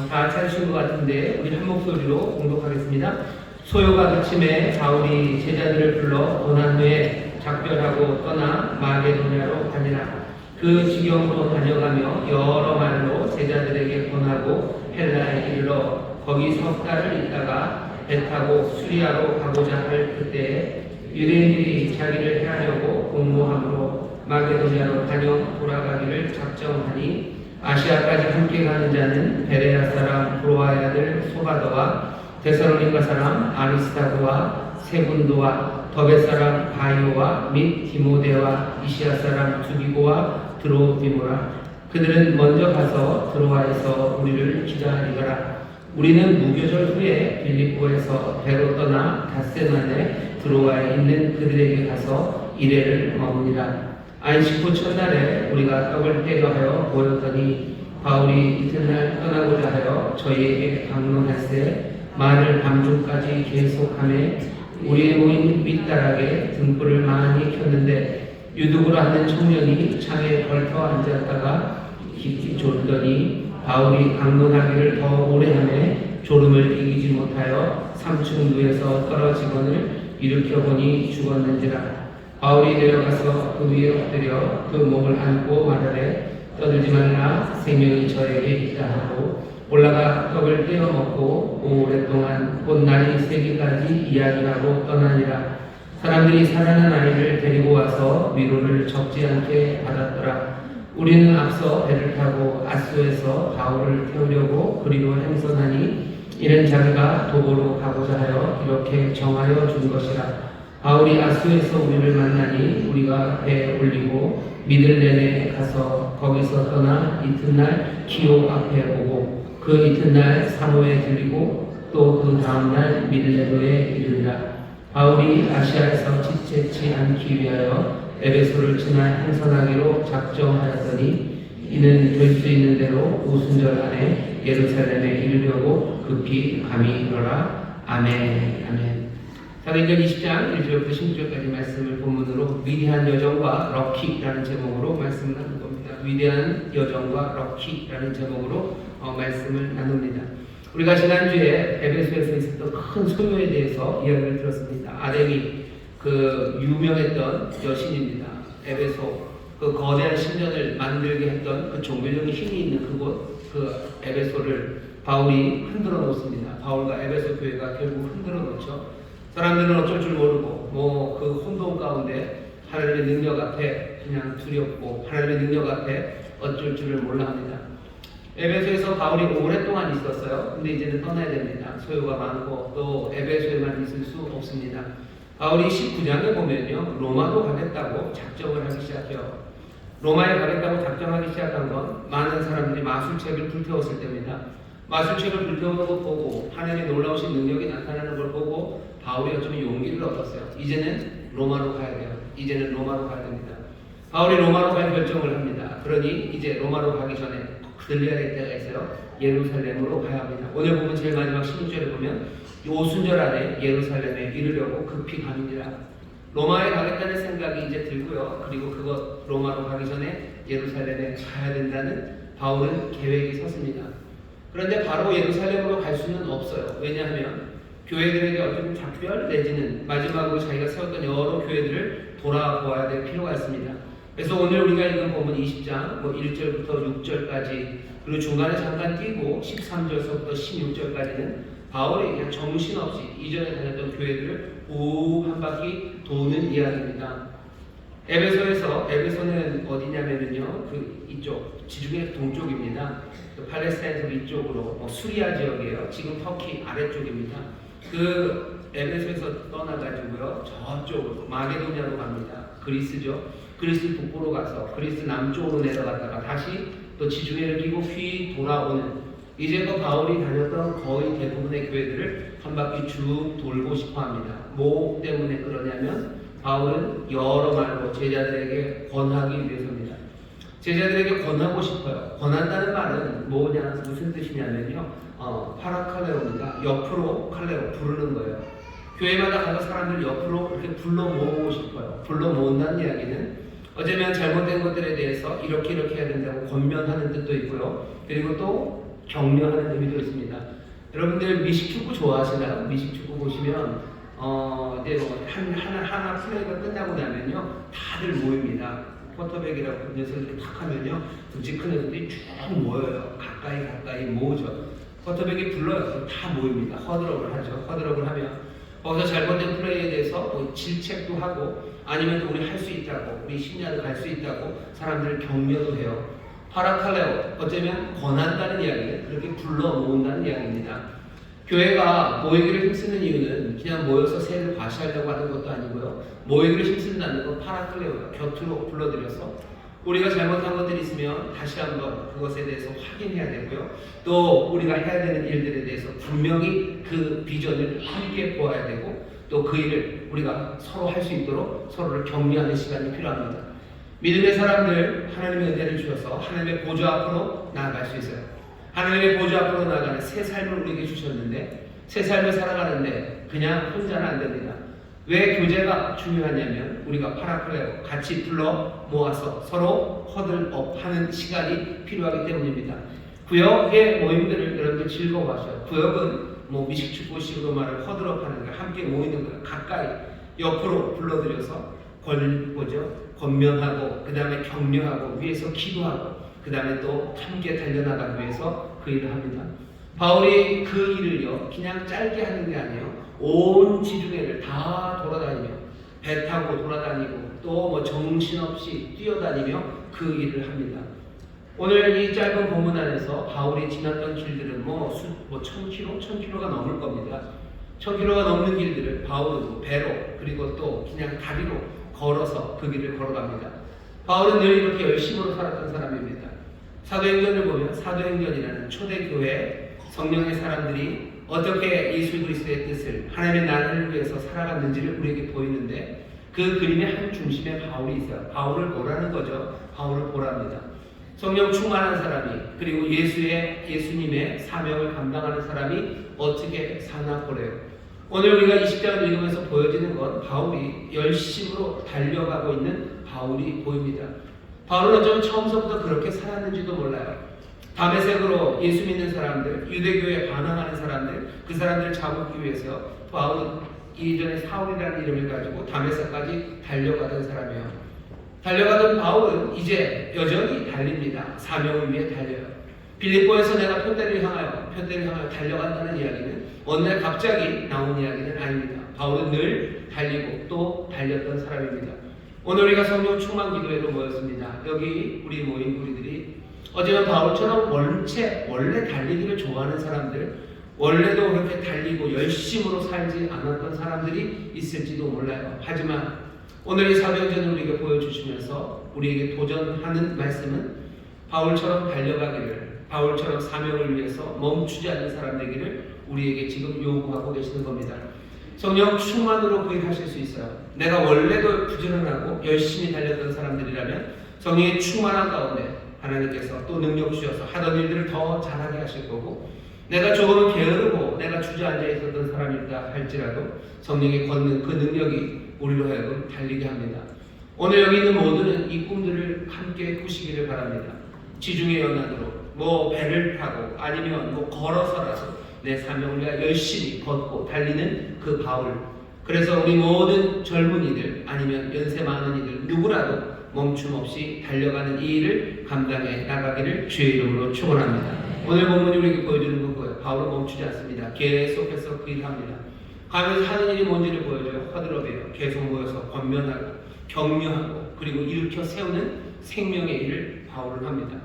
다 찾으신 것 같은데 우리 한 목소리로 공독하겠습니다. 소요가 그침에 바울이 제자들을 불러 고난 후에 작별하고 떠나 마게도냐로 가니라. 그 지경으로 다녀가며 여러 말로 제자들에게 권하고 헬라에 이르러 거기 석 달을 있다가 배 타고 수리아로 가고자 할 그때에 유대인들이 자기를 해하려고 공모함으로 마게도냐로 다녀 돌아가기를 작정하니 아시아까지 함께 가는 자는 베레아 사람 브로아의 아들 소바더와 데살로니가 사람 아리스타고와 세군도와 더벳 사람 바이오와 및 디모데와 이시아 사람 두기고와 드로비모라. 그들은 먼저 가서 드로아에서 우리를 기다리더라. 우리는 무교절 후에 빌립보에서 배로 떠나 닷새만에 드로아에 있는 그들에게 가서 이래를 머무니라. 안식 후 첫날에 우리가 떡을 떼려 하여 모였더니 바울이 이튿날 떠나고자 하여 저희에게 강론할세 말을 밤중까지 계속하매 우리의 모임 윗다락에 등불을 많이 켰는데 유두부로 하는 청년이 창에 걸터 앉았다가 깊이 졸더니 바울이 강론하기를 더 오래 하매 졸음을 이기지 못하여 3층 누에서 떨어지거늘 일으켜보니 죽었는지라. 바울이 내려가서 그 위에 엎드려 그 몸을 안고 말하되 떠들지 말라 생명이 저에게 있다 하고 올라가 떡을 떼어 먹고 오랫동안 곧 날이 새기까지 이야기하고 떠나니라. 사람들이 살아난 아이를 데리고 와서 위로를 적지 않게 받았더라. 우리는 앞서 배를 타고 아스에서 바울을 태우려고 그리로 행선하니 이는 자기가 도보로 가고자 하여 이렇게 정하여 준 것이라. 바울이 아스에서 우리를 만나니 우리가 배에 올리고 미들레네에 가서 거기서 떠나 이튿날 기오 앞에 오고 그 이튿날 사로에 들리고 또 그 다음날 미들레노에 이르니라. 바울이 아시아에서 지체치 않기 위하여 에베소를 지나 행선하기로 작정하였더니 이는 될 수 있는 대로 오순절 안에 예루살렘에 이르려고 급히 감히 이르라. 아멘. 아멘. 사도행전 20장 1절부터 16절까지 말씀을 본문으로 위대한 여정과 럭키라는 제목으로 말씀을 나눈 겁니다. 위대한 여정과 럭키라는 제목으로 말씀을 나눕니다. 우리가 지난주에 에베소에서 있었던 큰 소요에 대해서 이야기를 들었습니다. 아데미, 그 유명했던 여신입니다. 에베소, 그 거대한 신전을 만들게 했던 그 종교적인 힘이 있는 그곳, 그 에베소를 바울이 흔들어 놓습니다. 바울과 에베소 교회가 결국 흔들어 놓죠. 사람들은 어쩔 줄 모르고 그 혼돈 가운데 하나님의 능력 앞에 그냥 두렵고 하나님의 능력 앞에 어쩔 줄을 몰라 합니다. 에베소에서 바울이 오랫동안 있었어요. 근데 이제는 떠나야 됩니다. 소요가 많고 또 에베소에만 있을 수 없습니다. 바울이 19장에 보면요, 로마로 가겠다고 작정을 하기 시작해요. 로마에 가겠다고 작정하기 시작한 건 많은 사람들이 마술책을 불태웠을 때입니다. 마술책을 불태우는 것 보고 하나님의 놀라우신 능력이 나타나는 걸 보고 바울이 어쩌면 용기를 얻었어요. 이제는 로마로 가야 돼요. 이제는 로마로 가야 됩니다. 바울이 로마로 갈 결정을 합니다. 그러니 이제 로마로 가기 전에 들려야 될 때가 있어요. 예루살렘으로 가야 합니다. 오늘 보면 제일 마지막 16절에 보면 오순절 안에 예루살렘에 이르려고 급히 갑니다. 로마에 가겠다는 생각이 이제 들고요. 그리고 그것 로마로 가기 전에 예루살렘에 가야 된다는 바울은 계획이 섰습니다. 그런데 바로 예루살렘으로 갈 수는 없어요. 왜냐하면 교회들에게 어떤 작별 내지는 마지막으로 자기가 세웠던 여러 교회들을 돌아보아야 될 필요가 있습니다. 그래서 오늘 우리가 읽은 본문 20장 1절부터 6절까지 그리고 중간에 잠깐 뛰고 13절서부터 16절까지는 바울이 그냥 정신없이 이전에 다녔던 교회들을 오 한 바퀴 도는 이야기입니다. 에베소는 어디냐면요, 그 이쪽 지중해 동쪽입니다. 그 팔레스타인에서 이쪽으로 수리아 지역이에요. 지금 터키 아래쪽입니다. 그 에베소에서 떠나가지고요 저쪽으로 마게도냐로 갑니다. 그리스죠. 그리스 북부로 가서 그리스 남쪽으로 내려갔다가 다시 또 지중해를 끼고 휘 돌아오는, 이제껏 바울이 다녔던 거의 대부분의 교회들을 한 바퀴 쭉 돌고 싶어합니다. 뭐 때문에 그러냐면 바울은 여러 말로 제자들에게 권하기 위해서입니다. 제자들에게 권하고 싶어요. 권한다는 말은 뭐냐, 무슨 뜻이냐면요, 파라칼레오입니다. 옆으로 칼레오, 부르는 거예요. 교회마다 가서 사람들 옆으로 이렇게 불러 모으고 싶어요. 불러 모은다는 이야기는 어쩌면 잘못된 것들에 대해서 이렇게 해야 된다고 권면하는 뜻도 있고요. 그리고 또 격려하는 의미도 있습니다. 여러분들 미식축구 좋아하시나요? 미식축구 보시면 이제 하나 플레이가 끝나고 나면요 다들 모입니다. 쿼터백이라고 녀석들이 탁 하면요 등치 큰 녀석들이 쭉 모여요. 가까이 모으죠. 쿼터백이 불러요. 다 모입니다. 허드럽을 하죠. 허드럽을 하면 거기서 잘못된 플레이에 대해서 질책도 하고 아니면 우리 할 수 있다고, 우리 심리학을 갈 수 있다고 사람들을 격려도 해요. 파라칼레오, 어쩌면 권한다는 이야기예요. 그렇게 불러 모은다는 이야기입니다. 교회가 모이기를 힘쓰는 이유는 그냥 모여서 세를 과시하려고 하는 것도 아니고요. 모이기를 힘쓴다는 건 파라칼레오예요. 곁으로 불러들여서 우리가 잘못한 것들이 있으면 다시 한번 그것에 대해서 확인해야 되고요. 또 우리가 해야 되는 일들에 대해서 분명히 그 비전을 함께 보아야 되고 또 그 일을 우리가 서로 할 수 있도록 서로를 격려하는 시간이 필요합니다. 믿음의 사람들, 하나님의 은혜를 주셔서 하나님의 보좌 앞으로 나아갈 수 있어요. 하나님의 보좌 앞으로 나아가는 새 삶을 우리에게 주셨는데 새 삶을 살아가는데 그냥 혼자는 안 됩니다. 왜 교제가 중요하냐면 우리가 파라클레오 같이 불러 모아서 서로 허들업하는 시간이 필요하기 때문입니다. 구역의 모임들을 여러분들 즐거워하셔요. 구역은 미식축구식으로 말을 허들업하는 거예요. 함께 모이는 거예요. 가까이 옆으로 불러들여서 권면하고 그 다음에 격려하고 위에서 기도하고 그 다음에 또 함께 달려나가기 위해서 그 일을 합니다. 바울이 그 일을요 그냥 짧게 하는 게 아니에요. 온 지중해를 다 돌아다니며 배 타고 돌아다니고 또 뭐 정신없이 뛰어다니며 그 일을 합니다. 오늘 이 짧은 본문 안에서 바울이 지났던 길들은 뭐 1000km가 넘을 겁니다. 1000km가 넘는 길들을 바울은 배로 그리고 또 그냥 다리로 걸어서 그 길을 걸어갑니다. 바울은 늘 이렇게 열심으로 살았던 사람입니다. 사도행전을 보면 사도행전이라는 초대교회 성령의 사람들이 어떻게 예수 그리스도의 뜻을 하나님의 나라를 위해서 살아갔는지를 우리에게 보이는데 그 그림의 한 중심에 바울이 있어요. 바울을 보라는 거죠. 바울을 보랍니다. 성령 충만한 사람이 그리고 예수님의 사명을 감당하는 사람이 어떻게 사나 보래요. 오늘 우리가 20장을 읽으면서 보여지는 건 바울이 열심으로 달려가고 있는 바울이 보입니다. 바울은 어쩌면 처음부터 그렇게 살았는지도 몰라요. 다메섹으로 예수 믿는 사람들, 유대교에 반항하는 사람들, 그 사람들을 잡기 위해서 바울은 이전에 사울이라는 이름을 가지고 다메섹까지 달려가던 사람이에요. 달려가던 바울은 이제 여전히 달립니다. 사명을 위해 달려요. 빌립보에서 내가 편대를 향하여 달려간다는 이야기는 어느 날 갑자기 나온 이야기는 아닙니다. 바울은 늘 달리고 또 달렸던 사람입니다. 오늘 우리가 성령 충만 기도회로 모였습니다. 여기 우리 모인 우리들이 어쩌면 바울처럼 원래 달리기를 좋아하는 사람들, 원래도 그렇게 달리고 열심으로 살지 않았던 사람들이 있을지도 몰라요. 하지만 오늘 이 사도행전을 우리에게 보여주시면서 우리에게 도전하는 말씀은 바울처럼 달려가기를, 바울처럼 사명을 위해서 멈추지 않는 사람 되기를 우리에게 지금 요구하고 계시는 겁니다. 성령 충만으로 구입하실 수 있어요. 내가 원래도 부지런하고 열심히 달렸던 사람들이라면 성령의 충만한 가운데 하나님께서 또 능력 주셔서 하던 일들을 더 잘하게 하실 거고, 내가 조금은 게으르고 내가 주저앉아 있었던 사람이다 할지라도 성령이 걷는 그 능력이 우리로 하여금 달리게 합니다. 오늘 여기 있는 모두는 이 꿈들을 함께 꾸시기를 바랍니다. 지중해 연안으로 뭐 배를 타고 아니면 뭐 걸어서라도 내 사명을 위해 열심히 걷고 달리는 그 바울. 그래서 우리 모든 젊은이들 아니면 연세 많은 이들 누구라도 멈춤 없이 달려가는 이 일을 감당해 나가기를 주의 이름으로 축원합니다. 오늘 본문이 우리에게 보여주는 건 뭐예요? 바울은 멈추지 않습니다. 계속해서 그 일을 합니다. 가면서 하는 일이 뭔지를 보여줘요. 허드럽이에요. 계속 모여서 권면하고 격려하고 그리고 일으켜 세우는 생명의 일을 바울은 합니다.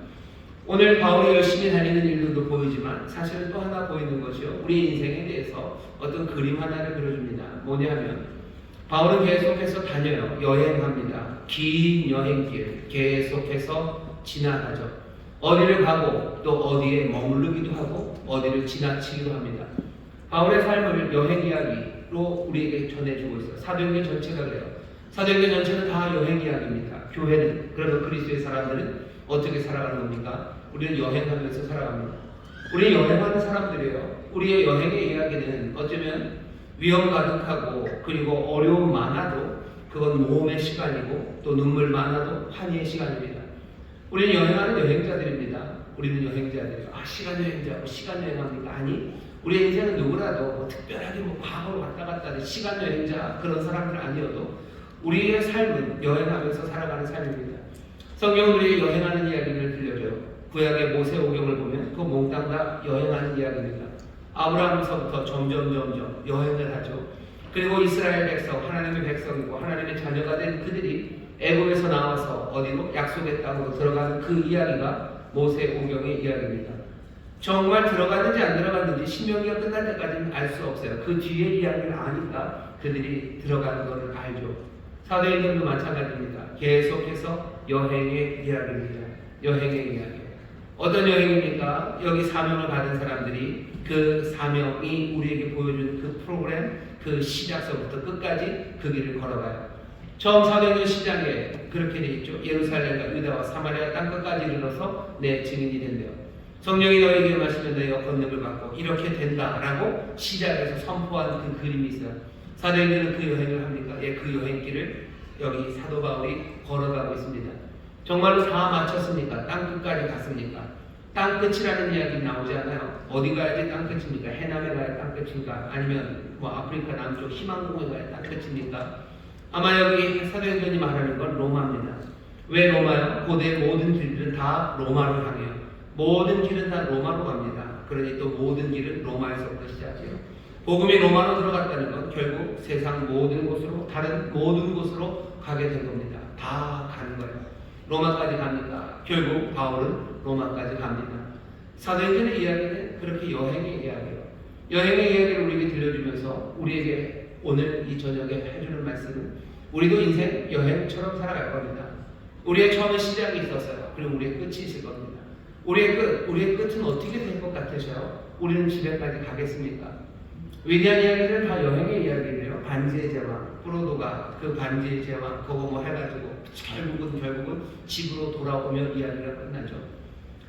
오늘 바울이 열심히 달리는 일들도 보이지만 사실은 또 하나 보이는 것이요. 우리 인생에 대해서 어떤 그림 하나를 그려줍니다. 뭐냐면 바울은 계속해서 다녀요. 여행합니다. 긴 여행길 계속해서 지나가죠. 어디를 가고 또 어디에 머무르기도 하고 어디를 지나치기도 합니다. 바울의 삶을 여행 이야기로 우리에게 전해주고 있어요. 사도행전 전체가 그래요. 사도행전 전체는 다 여행 이야기입니다. 교회는, 그래서 그리스도의 사람들은 어떻게 살아가는 겁니까? 우리는 여행하면서 살아갑니다. 우리 여행하는 사람들이에요. 우리의 여행의 이야기는 어쩌면 위험 가득하고 그리고 어려움 많아도 그건 모험의 시간이고 또 눈물 많아도 환희의 시간입니다. 우리는 여행하는 여행자들입니다. 우리는 여행자들이에요. 시간 여행자고 시간 여행합니까? 아니, 우리 인생은 누구라도 뭐 특별하게 뭐 과거로 왔다 갔다 하는 시간 여행자 그런 사람들 아니어도 우리의 삶은 여행하면서 살아가는 삶입니다. 성경은 우리에게 여행하는 이야기를 들려줘요. 구약의 모세오경을 보면 그 몽땅 다 여행하는 이야기입니다. 아브라함서부터 점점 여행을 하죠. 그리고 이스라엘 백성, 하나님의 백성이고 하나님의 자녀가 된 그들이 애굽에서 나와서 어디로? 약속의 땅으로 들어가는 그 이야기가 모세오경의 이야기입니다. 정말 들어갔는지 안 들어갔는지 신명기가 끝날 때까지는 알 수 없어요. 그 뒤의 이야기를 아니까 그들이 들어가는 것을 알죠. 사도행전도 마찬가지입니다. 계속해서 여행의 이야기입니다. 여행의 이야기. 어떤 여행입니까? 여기 사명을 받은 사람들이 그 사명이 우리에게 보여준 그 프로그램, 그 시작서부터 끝까지 그 길을 걸어가요. 처음 사도행전 시작에 그렇게 돼 있죠. 예루살렘과 유다와 사마리아 땅끝까지 이르러서 내 증인이 된대요. 성령이 너에게 임하시면 너희가 권능을 받고 이렇게 된다라고 시작해서 선포한 그 그림이 있어요. 사도행전은 그 여행을 합니까? 예, 그 여행길을 여기 사도 바울이 걸어가고 있습니다. 정말로 다 마쳤습니까? 땅끝까지 갔습니까? 땅끝이라는 이야기 나오지 않아요. 어디 가야지 땅끝입니까? 해남에 가야 땅끝인가? 아니면 뭐 아프리카 남쪽 희망공에 가야 땅끝입니까? 아마 여기 사도행전이 말하는 건 로마입니다. 왜 로마요? 고대 모든 길들은 다 로마로 향해요. 모든 길은 다 로마로 갑니다. 그러니 또 모든 길은 로마에서부터 시작해요. 복음이 로마로 들어갔다는 건 결국 세상 모든 곳으로, 다른 모든 곳으로 가게 된 겁니다. 다 가는 거예요. 로마까지 갑니다. 결국 바울은 로마까지 갑니다. 사도행전의 이야기는 그렇게 여행의 이야기예요. 여행의 이야기를 우리에게 들려주면서 우리에게 오늘 이 저녁에 해주는 말씀은 우리도 인생 여행처럼 살아갈 겁니다. 우리의 처음에 시작이 있었어요. 그리고 우리의 끝이 있을 겁니다. 우리의 끝은 어떻게 될 것 같으셔요? 우리는 집에까지 가겠습니까? 위대한 이야기들은 다 여행의 이야기예요. 반지의 제왕, 프로도가 그 반지의 제왕 그거 뭐 해가지고 결국은 집으로 돌아오며 이야기가 끝나죠.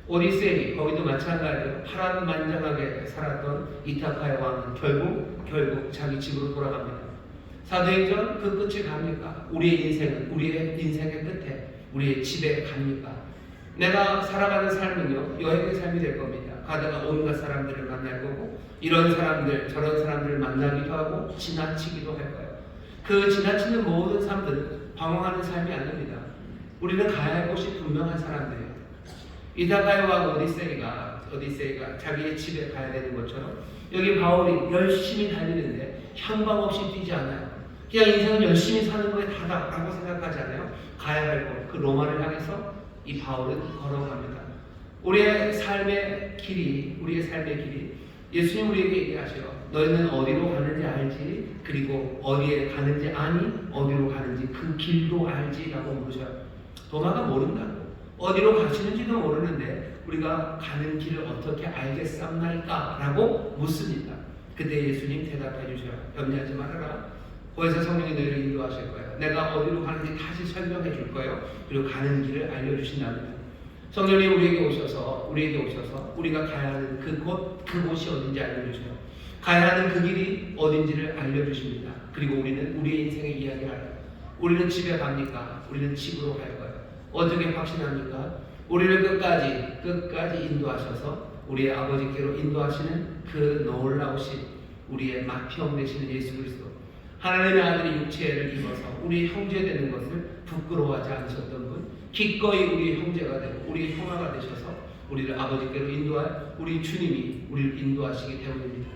오디세이 거기도 마찬가지로 파란만장하게 살았던 이타카의 왕은 결국 자기 집으로 돌아갑니다. 사도행전 그 끝을 갑니까? 우리의 인생의 끝에 우리의 집에 갑니까? 내가 살아가는 삶은요 여행의 삶이 될 겁니다. 가다가 온갖 사람들을 만날 거고 이런 사람들 저런 사람들을 만나기도 하고 지나치기도 할 거예요. 그 지나치는 모든 삶들은 방황하는 삶이 아닙니다. 우리는 가야 할 곳이 분명한 사람들이에요. 이다가의 왕 오디세이가 자기의 집에 가야 되는 것처럼 여기 바울이 열심히 달리는데 향방 없이 뛰지 않아요. 그냥 인생은 열심히 사는 거에 다다라고 생각하지 않아요. 가야 할 곳, 그 로마를 향해서 이 바울은 걸어갑니다. 우리의 삶의 길이 예수님 우리에게 얘기하셔요. 너희는 어디로 가는지 알지? 그리고 어디에 가는지 아니? 어디로 가는지 그 길도 알지? 라고 물으셔요. 도마가 모른다고. 어디로 가시는지도 모르는데 우리가 가는 길을 어떻게 알겠습니까? 라고 묻습니다. 그때 예수님 대답해 주셔요. 염려하지 말아라. 거기서 성령이 너희를 인도하실 거예요. 내가 어디로 가는지 다시 설명해 줄 거예요. 그리고 가는 길을 알려주신답니다. 성령님 우리에게 오셔서 우리가 가야 하는 그곳이 어딘지 알려주셔요. 가야 하는 그 길이 어딘지를 알려주십니다. 그리고 우리는 우리의 인생의 이야기를 알아요. 우리는 집에 갑니까? 우리는 집으로 갈 거예요. 어떻게 확신합니까? 우리를 끝까지 인도하셔서 우리의 아버지께로 인도하시는 그 놀라우신 우리의 맏형 되시는 예수 그리스도, 하나님의 아들이 육체를 입어서 우리 형제 되는 것을 부끄러워하지 않으셨던 분, 기꺼이 우리 형제가 되고 우리 형아가 되셔서 우리를 아버지께로 인도할 우리 주님이 우리를 인도하시기 때문입니다.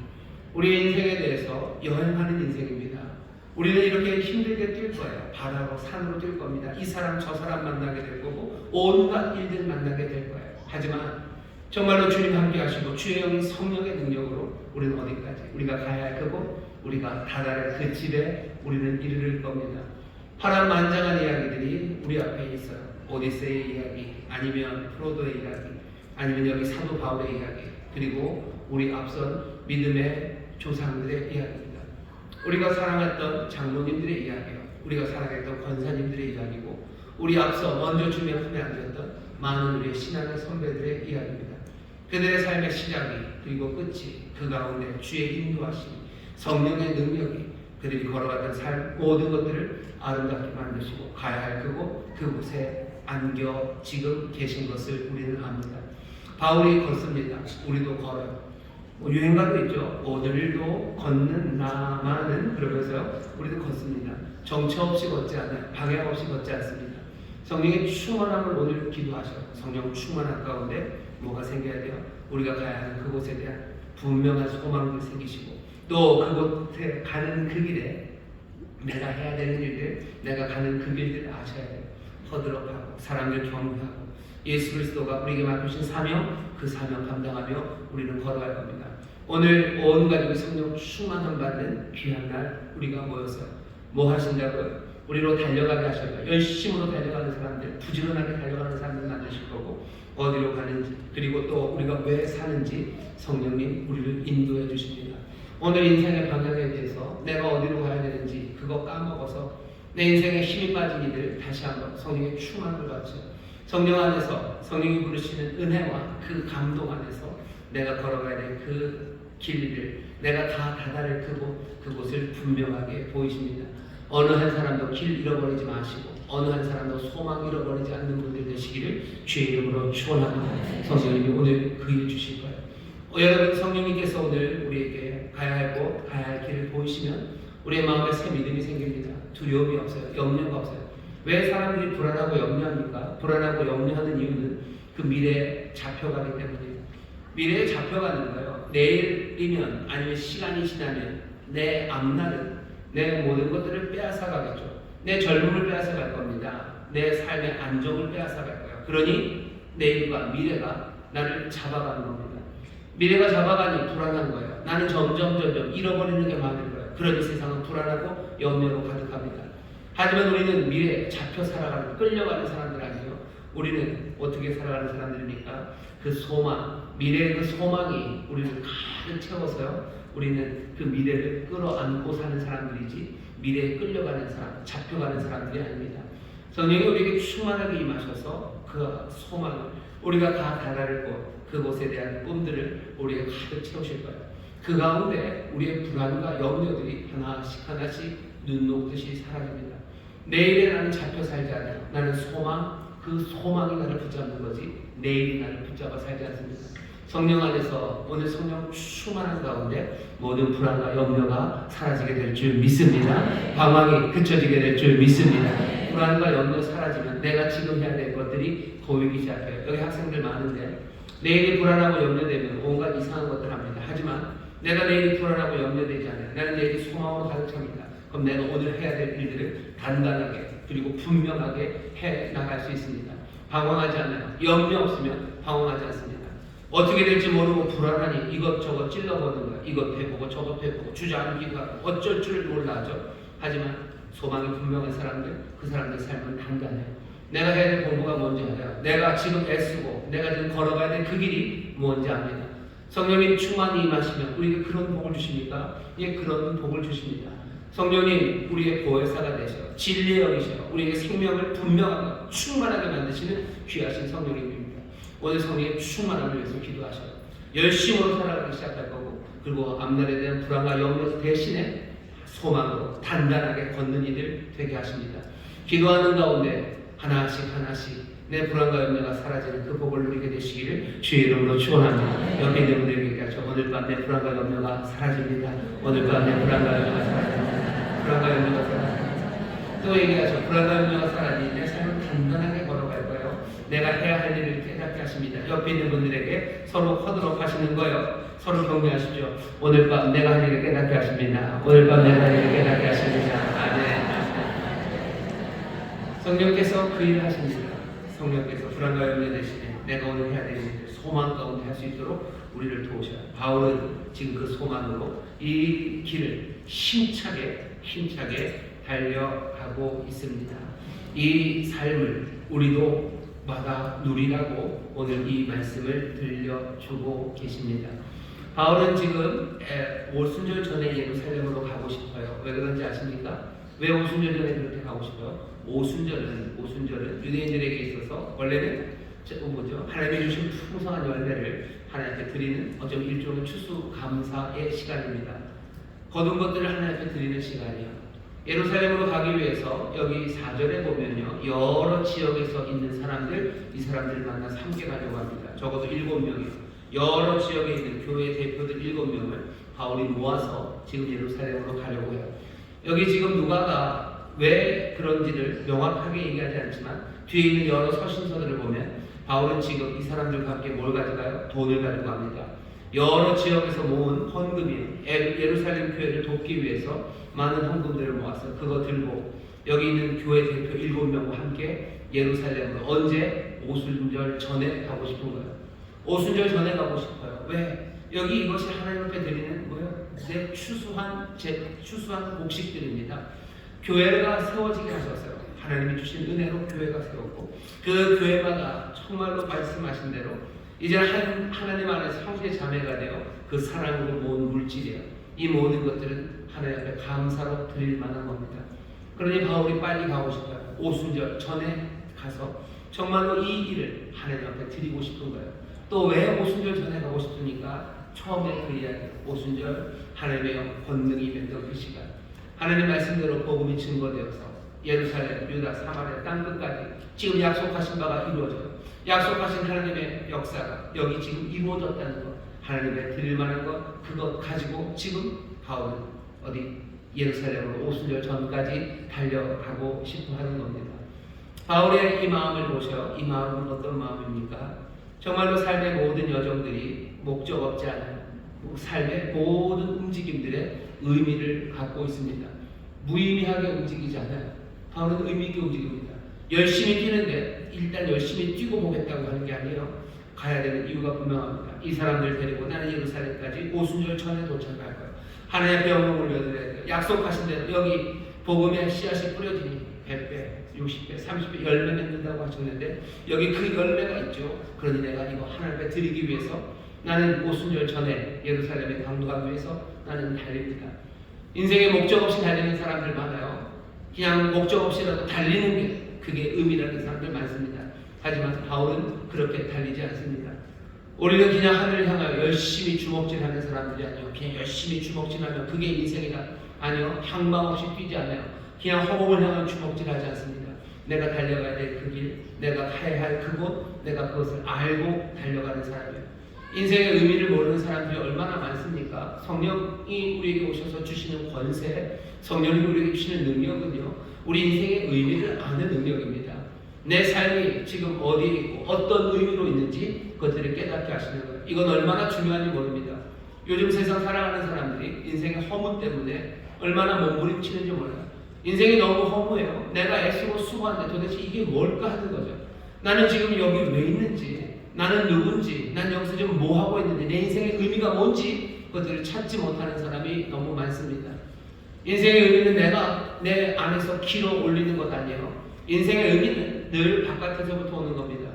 우리의 인생에 대해서 여행하는 인생입니다. 우리는 이렇게 힘들게 뛸 거예요. 바다로 산으로 뛸 겁니다. 이 사람 저 사람 만나게 될 거고 온갖 일들 만나게 될 거예요. 하지만 정말로 주님 함께 하시고 주의 영이 성령의 능력으로 우리는 어디까지 우리가 가야 할 거고 우리가 다다를 그 집에 우리는 이르를 겁니다. 파란만장한 이야기들이 우리 앞에 있어요. 오디세이의 이야기, 아니면 프로도의 이야기, 아니면 여기 사도 바울의 이야기, 그리고 우리 앞선 믿음의 조상들의 이야기입니다. 우리가 사랑했던 장로님들의 이야기요, 우리가 사랑했던 권사님들의 이야기고, 우리 앞서 먼저 주님의 품에 앉았던 많은 우리의 신앙의 선배들의 이야기입니다. 그들의 삶의 시작이 그리고 끝이 그 가운데 주의 인도하심이, 성령의 능력이 그들이 걸어갔던 삶 모든 것들을 아름답게 만드시고 가야 할 그곳에 안겨 지금 계신 것을 우리는 압니다. 바울이 걷습니다. 우리도 걸어요. 유행가도 있죠. 오늘도 걷는 나만은, 그러면서 우리도 걷습니다. 정처 없이 걷지 않아요. 방향 없이 걷지 않습니다. 성령의 충만함을 오늘 기도하셔요. 성령 충만함 가운데 뭐가 생겨야 돼요? 우리가 가야 하는 그곳에 대한 분명한 소망을 생기시고, 또 그곳에 가는 그 길에 내가 해야 되는 일들, 내가 가는 그 길들을 아셔야 돼요. 허들어가고 사람들 경배하고 예수 그리스도가 우리에게 맡기신 사명, 그 사명 감당하며 우리는 걸어갈 겁니다. 오늘 온 가족이 성령 충만함 받는 귀한 날 우리가 모여서 뭐 하신다고요? 우리로 달려가게 하실 거예요. 열심으로 달려가는 사람들, 부지런하게 달려가는 사람들 만드실 거고, 어디로 가는지, 그리고 또 우리가 왜 사는지 성령님 우리를 인도해 주십니다. 오늘 인생의 방향에 대해서 내가 어디로 가야 되는지 그거 까먹어서 내 인생에 힘이 빠진 이들 다시 한번 성령의 충만을 받죠. 성령 안에서 성령이 부르시는 은혜와 그 감동 안에서 내가 걸어가야 될 그 길을, 내가 다 다다를 그곳을 분명하게 보이십니다. 어느 한 사람도 길 잃어버리지 마시고 어느 한 사람도 소망 잃어버리지 않는 분들 되시기를 주의 이름으로 축원합니다. 성령님이 오늘 그 일 주실 거예요. 여러분, 성령님께서 오늘 우리에게 가야 할 곳, 가야 할 길을 보이시면 우리의 마음에 새 믿음이 생깁니다. 두려움이 없어요. 염려가 없어요. 왜 사람들이 불안하고 염려합니까? 불안하고 염려하는 이유는 그 미래에 잡혀가기 때문이에요. 미래에 잡혀가는 거예요. 내일이면 아니면 시간이 지나면 내 앞날은 내 모든 것들을 빼앗아 가겠죠. 내 젊음을 빼앗아 갈 겁니다. 내 삶의 안정을 빼앗아 갈 거예요. 그러니 내일과 미래가 나를 잡아가는 겁니다. 미래가 잡아가니 불안한 거예요. 나는 점점 잃어버리는 게 많을 거예요. 그러니 세상은 불안하고 염려로 가득합니다. 하지만 우리는 미래에 잡혀 살아가는, 끌려가는 사람들 아니에요. 우리는 어떻게 살아가는 사람들입니까? 그 소망, 미래의 그 소망이 우리를 가득 채워서요. 우리는 그 미래를 끌어안고 사는 사람들이지 미래에 끌려가는 사람, 잡혀가는 사람들이 아닙니다. 성령이 우리에게 충만하게 임하셔서 그 소망을, 우리가 다 다다를 곳, 그곳에 대한 꿈들을 우리에게 가득 채우실 거예요. 그 가운데 우리의 불안과 염려들이 하나씩 눈 녹듯이 사라집니다. 내일에 나는 잡혀 살지 않아요. 나는 소망, 그 소망이 나를 붙잡는 거지 내일이 나를 붙잡아 살지 않습니다. 성령 안에서 오늘 성령 충만한 가운데 모든 불안과 염려가 사라지게 될 줄 믿습니다. 방황이 그쳐지게 될 줄 믿습니다. 불안과 염려 사라지면 내가 지금 해야 될 것들이 보이기 시작해요. 여기 학생들 많은데 내일이 불안하고 염려되면 온갖 이상한 것들 합니다. 하지만 내가 내일이 불안하고 염려되지 않아요. 나는 내일이 소망으로 가득 찹니다. 그럼 내가 오늘 해야 될 일들을 단단하게 그리고 분명하게 해 나갈 수 있습니다. 방황하지 않아요. 염려 없으면 방황하지 않습니다. 어떻게 될지 모르고 불안하니 이것저것 찔러보는 거예요. 이것 해보고 저것 해보고 주저앉기도 하고 어쩔 줄 몰라죠. 하지만 소망이 분명한 사람들, 그 사람들 삶은 단단해요. 내가 해야 될 공부가 뭔지 알아요. 내가 지금 애쓰고 내가 지금 걸어가야 될 그 길이 뭔지 압니다. 성령님 충만히 임하시면 우리에게 그런 복을 주십니까? 예, 그런 복을 주십니다. 성령님 우리의 보혜사가 되셔 진리의 영이셔 우리에게 생명을 분명하고 충만하게 만드시는 귀하신 성령님입니다. 오늘 성령의 충만함을 위해서 기도하셔요. 열심으로 살아가기 시작할 거고 그리고 앞날에 대한 불안과 염려 대신에 소망으로 단단하게 걷는 이들 되게 하십니다. 기도하는 가운데 하나씩 내 불안과 염려가 사라지는 그 복을 누리게 되시기를 주의 이름으로 축원합니다. 옆에 있는 분들에게 얘기하죠. 오늘 밤 내 불안과 염려가 사라집니다. 오늘 밤 내 불안과 염려가 사라집니다. 불안과 염려가 사라집니다. 또 얘기하죠. 불안과 염려가 사라지니 내 삶을 단단하게 걸어갈 거예요. 내가 해야 할 일을 깨닫게 하십니다. 옆에 있는 분들에게 서로 커드록 하시는 거예요. 서로 격려하십시오. 오늘 밤 내가 할 일을 깨닫게 하십니다. 오늘 밤 내가 할 일을 깨닫게 하십니다. 아멘. 성령께서 그 일을 하십니다. 성령께서 불안과 염려 대신에 내가 오늘 해야 될 일을 소망 가운데 할 수 있도록 우리를 도우셔요. 바울은 지금 그 소망으로 이 길을 힘차게 달려가고 있습니다. 이 삶을 우리도 마다 누리라고 오늘 이 말씀을 들려주고 계십니다. 바울은 지금 오순절 전에 예루살렘으로 가고 싶어요. 왜 그런지 아십니까? 왜 오순절 전에 그렇게 가고 싶어요? 오순절은 유대인들에게 있어서 원래는 하나님이 주신 풍성한 열매를 하나님께 드리는 어쩌면 일종의 추수감사의 시간입니다. 거둔 것들을 하나님께 드리는 시간이에요. 예루살렘으로 가기 위해서 여기 4절에 보면요, 여러 지역에서 있는 사람들, 이 사람들을 만나서 함께 가려고 합니다. 적어도 7명이요. 여러 지역에 있는 교회 대표들 7명을 바울이 모아서 지금 예루살렘으로 가려고 해요. 여기 지금 누가가 왜 그런지를 명확하게 얘기하지 않지만 뒤에 있는 여러 서신서들을 보면 바울은 지금 이 사람들과 함께 뭘 가져가요? 돈을 가지고 갑니다. 여러 지역에서 모은 헌금이 예루살렘 교회를 돕기 위해서 많은 헌금들을 모아서 그거 들고 여기 있는 교회 대표 7명과 함께 예루살렘으로 언제? 오순절 전에 가고 싶은 거예요. 오순절 전에 가고 싶어요. 왜? 여기 이것이 하나님 앞에 드리는 뭐예요? 제 추수한 곡식들입니다. 교회가 세워지게 하셨어요. 하나님이 주신 은혜로 교회가 세웠고 그 교회마다 정말로 말씀하신 대로 이제 하나님 안에서 형제 자매가 되어 그 사랑으로 모은 물질이에요. 이 모든 것들은 하나님 앞에 감사로 드릴 만한 겁니다. 그러니 바울이 빨리 가고 싶어요. 오순절 전에 가서 정말로 이 일을 하나님 앞에 드리고 싶은 거예요. 또 왜 오순절 전에 가고 싶습니까? 처음에 그 이야기, 오순절 하나님의 권능이 임했던 그 시간, 하나님 말씀대로 복음이 증거되어서 예루살렘, 유다, 사마리아 땅끝까지 지금 약속하신 바가 이루어져요. 약속하신 하나님의 역사가 여기 지금 이루어졌다는 것, 하나님의 드릴 만한 것, 그것 가지고 지금 바울은 어디 예루살렘으로 오순절 전까지 달려가고 싶어 하는 겁니다. 바울의 이 마음을 보셔. 이 마음은 어떤 마음입니까? 정말로 삶의 모든 여정들이 목적 없지 않아요. 삶의 모든 움직임들의 의미를 갖고 있습니다. 무의미하게 움직이지 않아요. 바울은 의미 있게 움직입니다. 열심히 뛰는데 일단 열심히 뛰고 보겠다고 하는 게 아니에요. 가야 되는 이유가 분명합니다. 이 사람들 데리고 나는 예루살렘까지 오순절 전에 도착할 거예요. 하나님의 병을 올려드려야 돼요. 약속하신 대로 여기 복음의 씨앗이 뿌려지니 100배, 60배, 30배 열매 맺는다고 하셨는데 여기 그 열매가 있죠. 그러니 내가 이거 하나님께 드리기 위해서 나는 오순절 전에 예루살렘에 강도하기 위해서 나는 달립니다. 인생에 목적 없이 달리는 사람들 많아요. 그냥 목적 없이라도 달리는 게 그게 의미라는 사람들 많습니다. 하지만 바울은 그렇게 달리지 않습니다. 우리는 그냥 하늘을 향하여 열심히 주먹질하는 사람들이 아니요. 그냥 열심히 주먹질하면 그게 인생이다. 아니요. 향망 없이 뛰지 않아요. 그냥 허공을 향하여 주먹질하지 않습니다. 내가 달려가야 될 그 길, 내가 가야 할 그곳, 내가 그것을 알고 달려가는 사람이에요. 인생의 의미를 모르는 사람들이 얼마나 많습니까? 성령이 우리에게 오셔서 주시는 권세, 성령이 우리에게 주시는 능력은요, 우리 인생의 의미를 아는 능력입니다. 내 삶이 지금 어디에 있고 어떤 의미로 있는지 그것들을 깨닫게 하시는 거예요. 이건 얼마나 중요한지 모릅니다. 요즘 세상 살아가는 사람들이 인생의 허무 때문에 얼마나 몸부림치는지 몰라요. 인생이 너무 허무해요. 내가 애쓰고 수고하는데 도대체 이게 뭘까 하는 거죠. 나는 지금 여기 왜 있는지, 나는 누군지, 난 여기서 지금 뭐 하고 있는지, 내 인생의 의미가 뭔지 그것들을 찾지 못하는 사람이 너무 많습니다. 인생의 의미는 내가 내 안에서 길어 올리는 것 아니에요. 인생의 의미는 늘 바깥에서부터 오는 겁니다.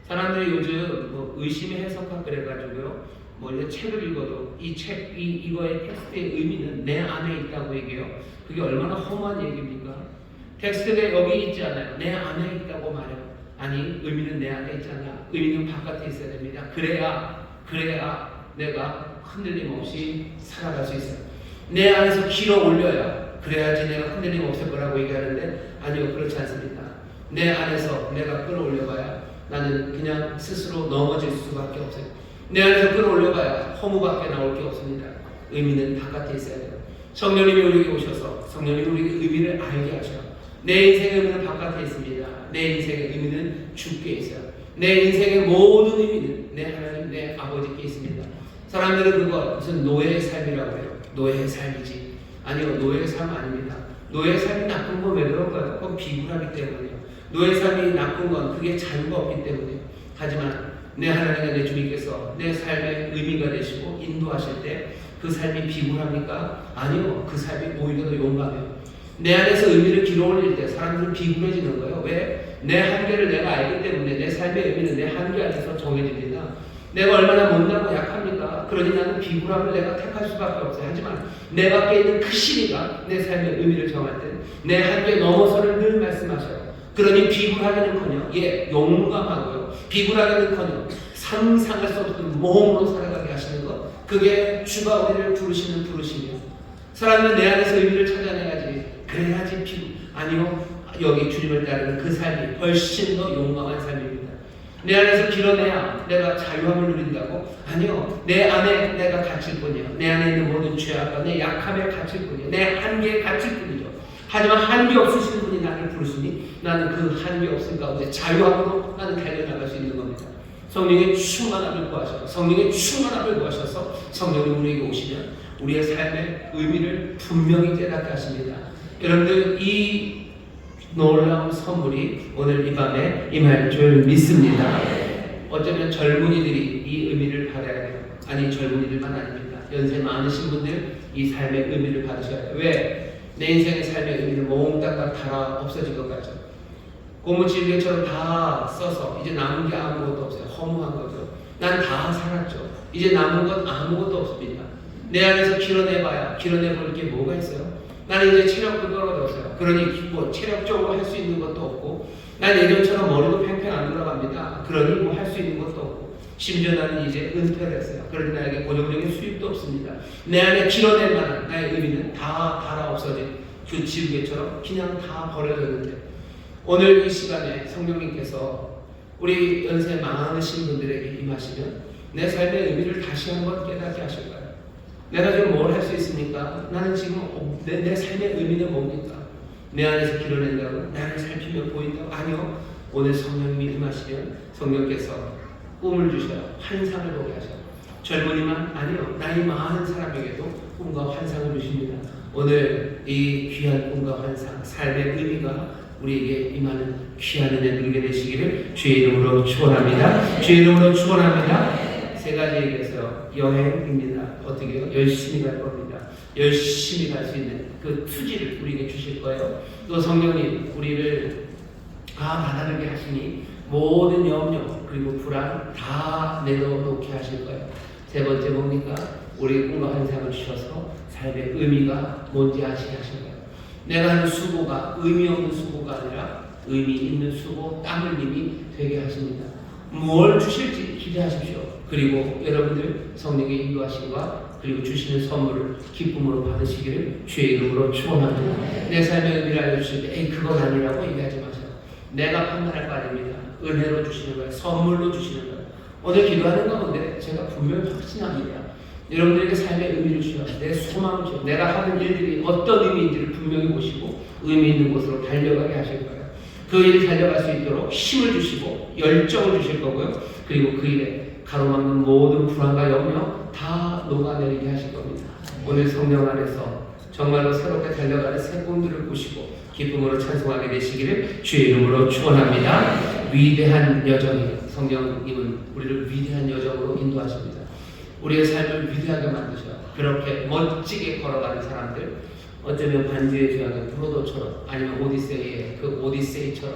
사람들이 요즘 뭐 의심의 해석학 그래가지고요, 뭐 이제 책을 읽어도 이거의 텍스트의 의미는 내 안에 있다고 얘기해요. 그게 얼마나 험한 얘기입니까? 텍스트가 여기 있지 않아요. 내 안에 있다고 말해요. 아니, 의미는 내 안에 있잖아. 의미는 바깥에 있어야 됩니다. 그래야 내가 흔들림 없이 살아갈 수 있어요. 내 안에서 길어 올려야 그래야지 내가 흔들림 없을 거라고 얘기하는데 아니요, 그렇지 않습니다. 내 안에서 내가 끌어올려봐야 나는 그냥 스스로 넘어질 수밖에 없어요. 내 안에서 끌어올려봐야 허무밖에 나올 게 없습니다. 의미는 바깥에 있어야 돼요. 성령님이 우리에게 오셔서 성령님이 우리에게 의미를 알게 하셔요. 내 인생의 의미는 바깥에 있습니다. 내 인생의 의미는 주께 있어요. 내 인생의 모든 의미는 내 하나님, 내 아버지께 있습니다. 사람들은 그거 무슨 노예의 삶이라고 해요. 노예의 삶이지. 아니요, 노예의 삶 아닙니다. 노예의 삶이 나쁜 건 왜 그럴까요? 그건 비굴하기 때문이에요. 노예의 삶이 나쁜 건 그게 자유가 없기 때문이에요. 하지만 내 하나님과 내 주님께서 내 삶의 의미가 되시고 인도하실 때 그 삶이 비굴합니까? 아니요, 그 삶이 오히려 더 용감해요. 내 안에서 의미를 길어올릴 때 사람들은 비굴해지는 거예요. 왜? 내 한계를 내가 알기 때문에 내 삶의 의미는 내 한계 안에서 정해집니다. 내가 얼마나 못나고 약합니까? 그러니 나는 비굴함을 내가 택할 수밖에 없어요. 하지만 내 밖에 있는 그 신이가 내 삶의 의미를 정할 때 내 한계 넘어서를 늘 말씀하셔요. 그러니 비굴하기는커녕 용감하고요. 비굴하기는커녕 상상할 수 없는 모험으로 살아가게 하시는 것, 그게 주가 우리를 부르시는 부르심이에요. 사람은 내 안에서 의미를 찾아내야지, 그래야지 아니요, 여기 주님을 따르는 그 삶이 훨씬 더 용감한 삶입니다. 내 안에서 길어내야 내가 자유함을 누린다고? 아니요, 내 안에 내가 갇힐 뿐이에요. 내 안에 있는 모든 죄악과 내 약함에 갇힐 뿐이에요. 내 한계에 갇힐 뿐이죠. 하지만 한계 없으신 분이 나를 부르시니 나는 그 한계 없을 가운데 자유함으로 나는 달려나갈 수 있는 겁니다. 성령의 충만함을 구하셔서 성령의 충만함을 구하셔서 성령이 우리에게 오시면 우리의 삶의 의미를 분명히 깨닫게 하십니다. 여러분들, 이 놀라운 선물이 오늘 이 밤에 임할 줄 믿습니다. 어쩌면 젊은이들이 이 의미를 받아야 돼요. 아니, 젊은이들만 아닙니다. 연세 많으신 분들 이 삶의 의미를 받으셔야 돼요. 왜? 내 인생의 삶의 의미는 몽땅 다 달아 없어진 것 같죠. 고무줄기처럼 다 써서 이제 남은 게 아무것도 없어요. 허무한 거죠. 난 다 살았죠. 이제 남은 건 아무것도 없습니다. 내 안에서 길어내봐야 길어내볼 게 뭐가 있어요? 나는 이제 체력도 떨어졌어요. 그러니 뭐 체력적으로 할 수 있는 것도 없고, 난 예전처럼 머리도 팽팽 안 돌아갑니다. 그러니 뭐 할 수 있는 것도 없고, 심지어 나는 이제 은퇴를 했어요. 그러니 나에게 고정적인 수입도 없습니다. 내 안에 길어낼 만한 나의 의미는 다 달아 없어진 그 지우개처럼 그냥 다 버려졌는데, 오늘 이 시간에 성령님께서 우리 연세 많으신 분들에게 임하시면 내 삶의 의미를 다시 한번 깨닫게 하실 거예요. 내가 지금 뭘 할 수 있습니까? 나는 지금 내 삶의 의미는 뭡니까? 내 안에서 길어낸다고? 나를 살피며 보인다고? 아니요. 오늘 성령님이 임하시면 성령께서 꿈을 주셔요. 환상을 보게 하셔요. 젊은이만 아니요, 나이 많은 사람에게도 꿈과 환상을 주십니다. 오늘 이 귀한 꿈과 환상, 삶의 의미가 우리에게 임하는 귀한 은혜 누리게 되시기를 주의 이름으로 축원합니다. 주의 이름으로 축원합니다. 세 가지 얘기해서 여행입니다. 어떻게요? 열심히 갈 겁니다. 열심히 갈 수 있는 그 투지를 우리에게 주실 거예요. 또 성령님 우리를 가다르게 하시니 모든 염려 그리고 불안 다 내려놓게 하실 거예요. 세 번째 뭡니까? 우리의 꿈과 환상을 주셔서 삶의 의미가 뭔지 아시게 하실 거예요. 내가 하는 수고가 의미 없는 수고가 아니라 의미 있는 수고, 땀 흘림이 되게 하십니다. 무엇을 주실지 기대하십시오. 그리고 여러분들 성령의 인도하심과 그리고 주시는 선물을 기쁨으로 받으시기를 주의 이름으로 축원합니다. 내 삶의 의미를 알려주실 때 에이 그건 아니라고 얘기하지 마세요. 내가 판단할 거 아닙니다. 은혜로 주시는 거예요. 선물로 주시는 거예요. 오늘 기도하는 가운데 제가 분명히 확신합니다. 여러분들에게 삶의 의미를 주셔, 내 소망을 주셔, 내가 하는 일들이 어떤 의미인지를 분명히 보시고 의미 있는 곳으로 달려가게 하실 거예요. 그 일을 달려갈 수 있도록 힘을 주시고 열정을 주실 거고요. 그리고 그 일에 가로막는 모든 불안과 염려 다 녹아내리게 하실 겁니다. 오늘 성령 안에서 정말로 새롭게 달려가는 새 꿈들을 꾸시고 기쁨으로 찬송하게 되시기를 주의 이름으로 축원합니다. 위대한 여정이에요. 성령님은 우리를 위대한 여정으로 인도하십니다. 우리의 삶을 위대하게 만드셔요. 그렇게 멋지게 걸어가는 사람들, 어쩌면 반지의 제왕의 브로도처럼 아니면 오디세이의 그 오디세이처럼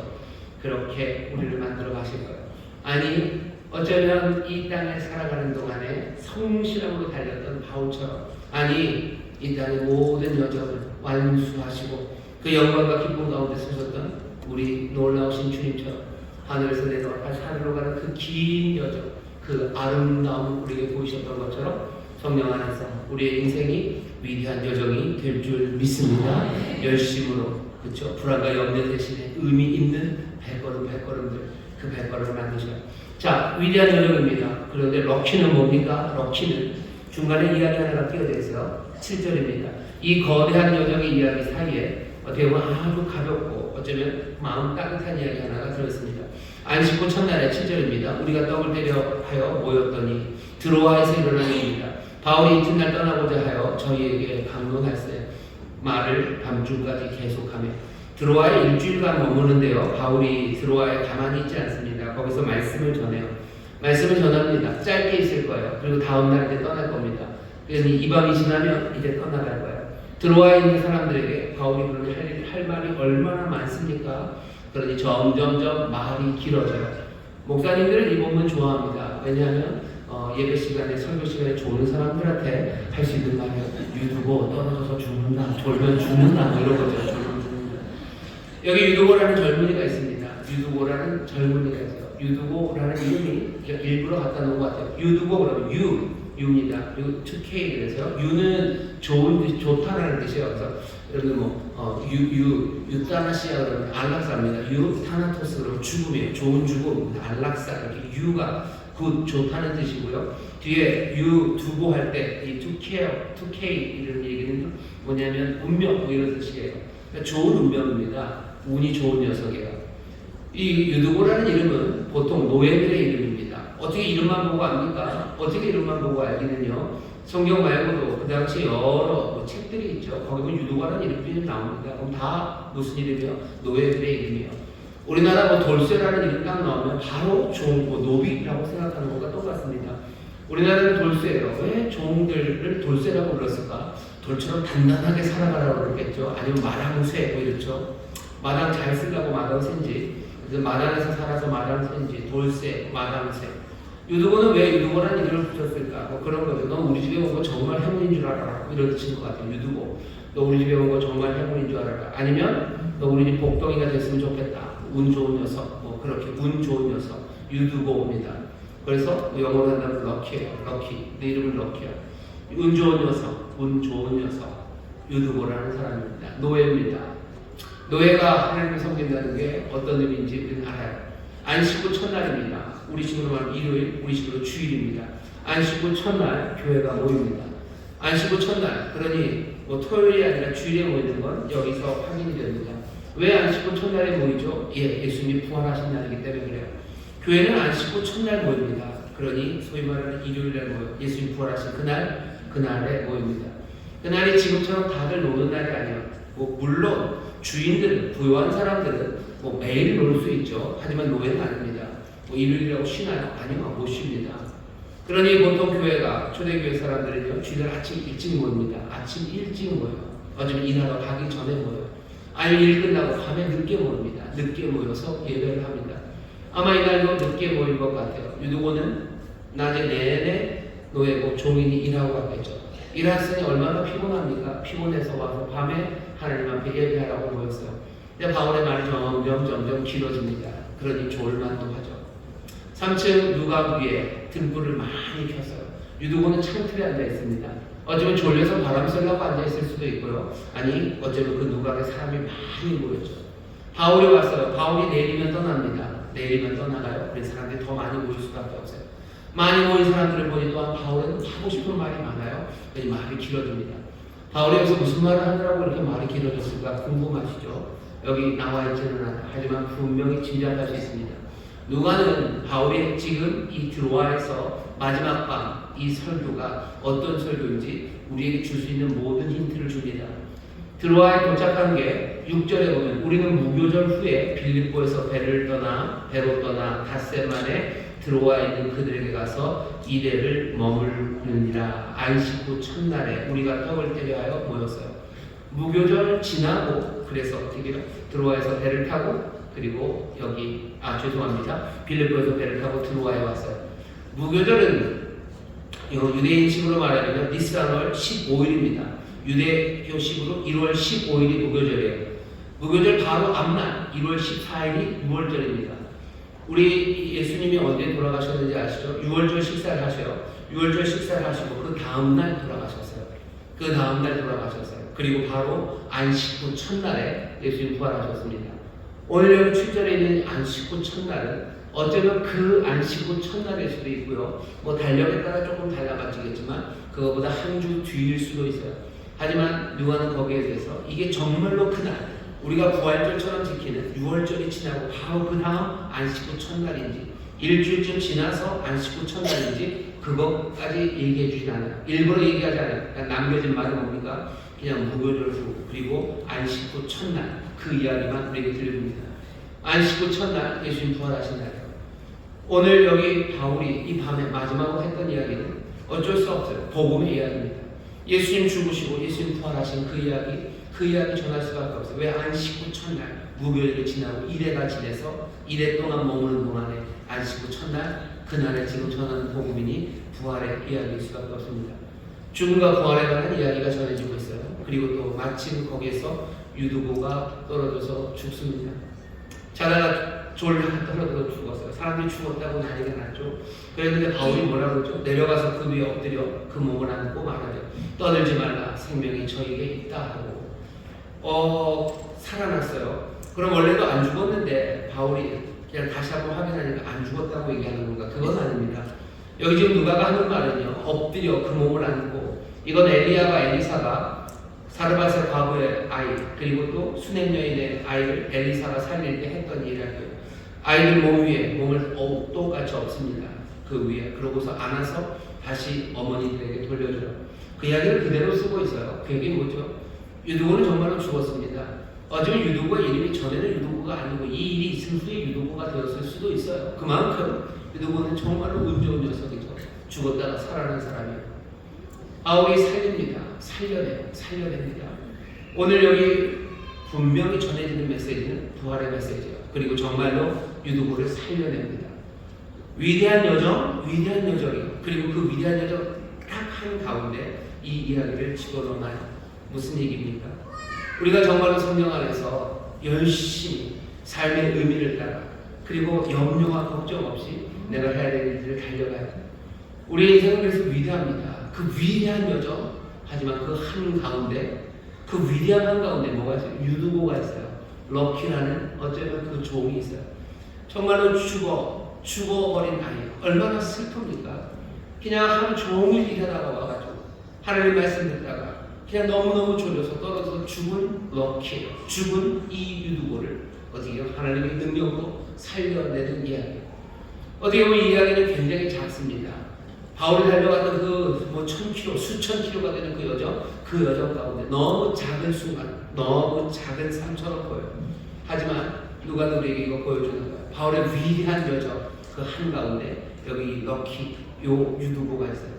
그렇게 우리를 만들어 가실 거예요. 아니 어쩌면 이 땅에 살아가는 동안에 성실함으로 달렸던 바울처럼, 아니 이 땅의 모든 여정을 완수하시고 그 영광과 기쁨 가운데 서셨던 우리 놀라우신 주님처럼 하늘에서 내려와 다시 하늘로 가는 그 긴 여정, 그 아름다움 우리에게 보이셨던 것처럼 성령 안에서 우리의 인생이 위대한 여정이 될 줄 믿습니다. 열심으로, 그렇죠? 불안과 염려 대신에 의미 있는 발걸음들, 그 발걸음을 만드셔요. 자, 위대한 여정입니다. 그런데 럭키는 뭡니까? 럭키는 중간에 이야기 하나가 끼어들어서 7절입니다. 이 거대한 여정의 이야기 사이에 어떻게 보면 아주 가볍고 어쩌면 마음 따뜻한 이야기 하나가 들어있습니다. 안식구 첫날의 7절입니다. 우리가 떡을 때려 하여 모였더니 드로아에서 일어난 일입니다. 바울이 이튿날 떠나고자 하여 저희에게 강론할세 말을 밤중까지 계속하며 드로아에 일주일간 머무는데요. 바울이 드로아에 가만히 있지 않습니다. 거기서 말씀을 전해요. 말씀을 전합니다. 짧게 있을 거예요. 그리고 다음날 이제 떠날 겁니다. 그래서 이 밤이 지나면 이제 떠나갈 거예요. 드로아에 있는 사람들에게 바울이 그러면 할 말이 얼마나 많습니까? 그러니 점점점 말이 길어져요. 목사님들은 이 본문 좋아합니다. 왜냐하면 예배 시간에, 설교 시간에 좋은 사람들한테 할 수 있는 말이에요. 유두고 떨어져서 죽는다, 졸면 죽는다, 뭐 이런 거죠. 졸면 죽는다. 여기 유두고라는 젊은이가 있습니다. 유두고라는 젊은이가 있어요. 유두고라는 이름이 일부러 갖다 놓은 것 같아요. 유두고 그러면 유입니다. 그리고 2K 그래서요. 유는 좋은 뜻, 좋다라는 뜻이에요. 그래서 여러분 유타나시아 그러면 안락사입니다. 유타나토스 그러면 죽음이에요. 좋은 죽음, 안락사 이렇게 유가 굿 좋다는 뜻이고요. 뒤에 유 두고 할 때 이 2K 이런 얘기는 뭐냐면 운명 뭐 이런 뜻이에요. 그러니까 좋은 운명입니다. 운이 좋은 녀석이에요. 이 유두고라는 이름은 보통 노예들의 이름입니다. 어떻게 이름만 보고 압니까? 어떻게 이름만 보고 알기는요. 성경 말고도 그 당시 여러 책들이 있죠. 거기 보면 유두고라는 이름이 나옵니다. 그럼 다 무슨 이름이요? 노예들의 이름이에요. 우리나라 뭐 돌쇠라는 이름 딱 나오면 바로 종, 노비라고 생각하는 것과 똑같습니다. 우리나라는 돌쇠예요. 왜 종들을 돌쇠라고 불렀을까? 돌처럼 단단하게 살아가라고 그랬겠죠. 아니면 마당쇠 뭐 이렇죠. 마당 잘 쓰려고 마당쇠인지, 그래서 마당에서 살아서 마당쇠인지, 돌쇠, 마당쇠. 유두고는 왜 유두고라는 이름을 붙였을까? 뭐 그런 거죠. 너 우리 집에 온 거 정말 행운인 줄 알아라. 이런 뜻인 것 같아요. 유두고. 너 우리 집에 온 거 정말 행운인 줄 알아라. 아니면 너 우리 집 복덩이가 됐으면 좋겠다. 운 좋은 녀석. 뭐 그렇게 운 좋은 녀석. 유두고입니다. 그래서 영어로 한다면 럭키예요. 럭키. 내 이름은 럭키야. 운 좋은 녀석. 운 좋은 녀석. 유두고라는 사람입니다. 노예입니다. 노예가 하나님을 섬긴다는 게 어떤 의미인지 우리는 알아요. 안식구 첫날입니다. 우리 식으로 말하면 일요일, 우리 식으로 주일입니다. 안식구 첫날 교회가 모입니다. 안식구 첫날, 그러니 뭐 토요일이 아니라 주일에 모이는 건 여기서 확인이 됩니다. 왜 안식구 첫날에 모이죠? 예수님이 부활하신 날이기 때문에 그래요. 교회는 안식구 첫날 모입니다. 그러니 소위 말하는 일요일날 모여 예수님 부활하신 그날에 모입니다. 그날이 지금처럼 다들 노는 날이 아니에요. 물론 주인들, 부유한 사람들은 매일 놀 수 있죠. 하지만 노예는 아닙니다. 일요일이라고 쉬나요? 아니요, 못 쉽니다. 그러니 보통 교회가 초대교회 사람들은요, 주일날 아침 일찍 모입니다. 아침 일찍 모여요. 어쩌면 일하러 가기 전에 모여요. 아니면 일 끝나고 밤에 늦게 모입니다. 늦게 모여서 예배를 합니다. 아마 이날도 늦게 모일 것 같아요. 유두고는 낮에 내내 노예고 종인이 일하고 갔겠죠. 일했으니 얼마나 피곤합니까? 피곤해서 와서 밤에 하나님 앞에 예배하라고 모였어요. 근데 바울의 말이 점점 길어집니다. 그러니 졸만도 하죠. 3층 누각 위에 등불을 많이 켰어요. 유두고는 창틀에 앉아 있습니다. 어쩌면 졸려서 바람 쐬려고 앉아 있을 수도 있고요. 아니 어쩌면 그 누각에 사람이 많이 모였죠. 바울이 왔어요. 바울이 내리면 떠납니다. 내리면 떠나가요. 그래서 사람들이 더 많이 모일 수밖에 없어요. 많이 모인 사람들을 보니 또한 바울은 하고 싶은 말이 많아요. 그래서 말이 길어집니다. 바울이 여기서 무슨 말을 하느라고 이렇게 말이 길어졌을까 궁금하시죠? 여기 나와 있지는 않아요. 하지만 분명히 짐작할 수 있습니다. 누가는 바울이 지금 이 드로아에서 마지막 밤 이 설교가 어떤 설교인지 우리에게 줄 수 있는 모든 힌트를 줍니다. 드로아에 도착한 게 6절에 보면 우리는 무교절 후에 빌립보에서 배로 떠나 닷새 만에 드로아에 있는 그들에게 가서 이래를 머물느니라. 안식 후 첫날에 우리가 떡을 때려 하여 모였어요. 무교절 지나고 그래서 어떻게 드로아에서 배를 타고 그리고 여기 빌립보에서 배를 타고 드로아에 왔어요. 무교절은 유대인식으로 말하면 니스산월 15일입니다. 유대교식으로 1월 15일이 무교절이에요. 무교절 바로 앞날 1월 14일이 6월절입니다. 우리 예수님이 언제 돌아가셨는지 아시죠? 6월절 식사를 하셔요. 6월절 식사를 하시고 그 다음날 돌아가셨어요. 그리고 바로 안식 후 첫날에 예수님 부활하셨습니다. 오늘 여기 7절에 있는 안식 후 첫날은 어쩌면 그 안식 후 첫날일 수도 있고요. 달력에 따라 조금 달라지겠지만 그거보다 한 주 뒤일 수도 있어요. 하지만 누가는 거기에 대해서 이게 정말로 그날 우리가 부활절처럼 지키는 6월절이 지나고 바로 그 다음 안식 후 첫날인지 일주일쯤 지나서 안식 후 첫날인지 그것까지 얘기해 주진 않아요. 일부러 얘기하지 않아요. 그러니까 남겨진 말은 뭡니까? 그냥 무교절 후 그리고 안식 후 첫날 그 이야기만 우리에게 들려줍니다. 안식 후 첫날 예수님 부활하신 날이에요. 오늘 여기 바울이 이 밤에 마지막으로 했던 이야기는 어쩔 수 없어요. 복음의 이야기입니다. 예수님 죽으시고 예수님 부활하신 그 이야기 전할 수밖에 없어요. 왜? 안식 후 첫날 무교일이 지나고 이래가 지내서 이래 동안 머무는 동안에 안식 후 첫날 그날에 지금 전하는 복음이니 부활의 이야기일 수밖에 없습니다. 죽음과 부활에 관한 이야기가 전해지고 있어요. 그리고 또 마침 거기에서 유두고가 떨어져서 죽습니다. 자다가 졸다가 떨어져서 죽었어요. 사람들이 죽었다고 난리가 났죠. 그랬는데 바울이 뭐라 그러죠? 내려가서 그 위에 엎드려 그 몸을 안고 말하죠. 떠들지 말라. 생명이 저에게 있다 하고 살아났어요. 그럼 원래도 안 죽었는데 바울이 그냥 다시 한번 확인하니까 안 죽었다고 얘기하는 건가? 그건 아닙니다. 여기 지금 누가가 하는 말은요. 엎드려 그 몸을 안고 이건 엘리야와 엘리사가 사르밧의 과부의 아이 그리고 또 수냄 여인의 아이를 엘리사가 살릴 때 했던 이야기예요. 아이들 몸 위에 몸을 똑같이 엎습니다. 그 위에 그러고서 안아서 다시 어머니들에게 돌려줘요. 그 이야기를 그대로 쓰고 있어요. 그 얘기 뭐죠? 유두고는 정말로 죽었습니다. 어쩌면 유두고의 이름이 전에는 유두고가 아니고 이 일이 있은 후에 유두고가 되었을 수도 있어요. 그만큼 유두고는 정말로 운 좋은 녀석이죠. 죽었다가 살아난 사람이에요. 바울이 살립니다. 살려냅니다. 오늘 여기 분명히 전해지는 메시지는 부활의 메시지예요. 그리고 정말로 유두고를 살려냅니다. 위대한 여정이에요. 그리고 그 위대한 여정 딱 한 가운데 이 이야기를 집어넣어놔요. 무슨 얘기입니까? 우리가 정말로 성경 안에서 열심히 삶의 의미를 따라 그리고 염려와 걱정 없이 내가 해야 될 일들을 달려가야 돼요. 우리 인생은 그래서 위대합니다. 그 위대한 여정, 하지만 그 한가운데 그 위대한 한가운데 뭐가 있어요? 유두고가 있어요. 럭키라는 어쩌면 그 종이 있어요. 정말로 죽어버린 아이예요. 얼마나 슬픕니까? 그냥 하루 종일 일하다가 와가지고 하나님 말씀 듣다가 그냥 너무너무 졸려서 떨어져서 죽은 럭키예요. 죽은 이 유두고를 어떻게 하나님의 능력으로 살려내는 이야기예요. 어떻게 보면 이 이야기는 굉장히 작습니다. 바울이 달려갔던 그 1000km, 수천 킬로가 되는 그 여정 가운데 너무 작은 순간, 너무 작은 삶처럼 보여요. 하지만 누가 우리에게 이거 보여주는 거예요. 바울의 위대한 여정 그 한가운데 여기 럭키 요 유두보가 있어요.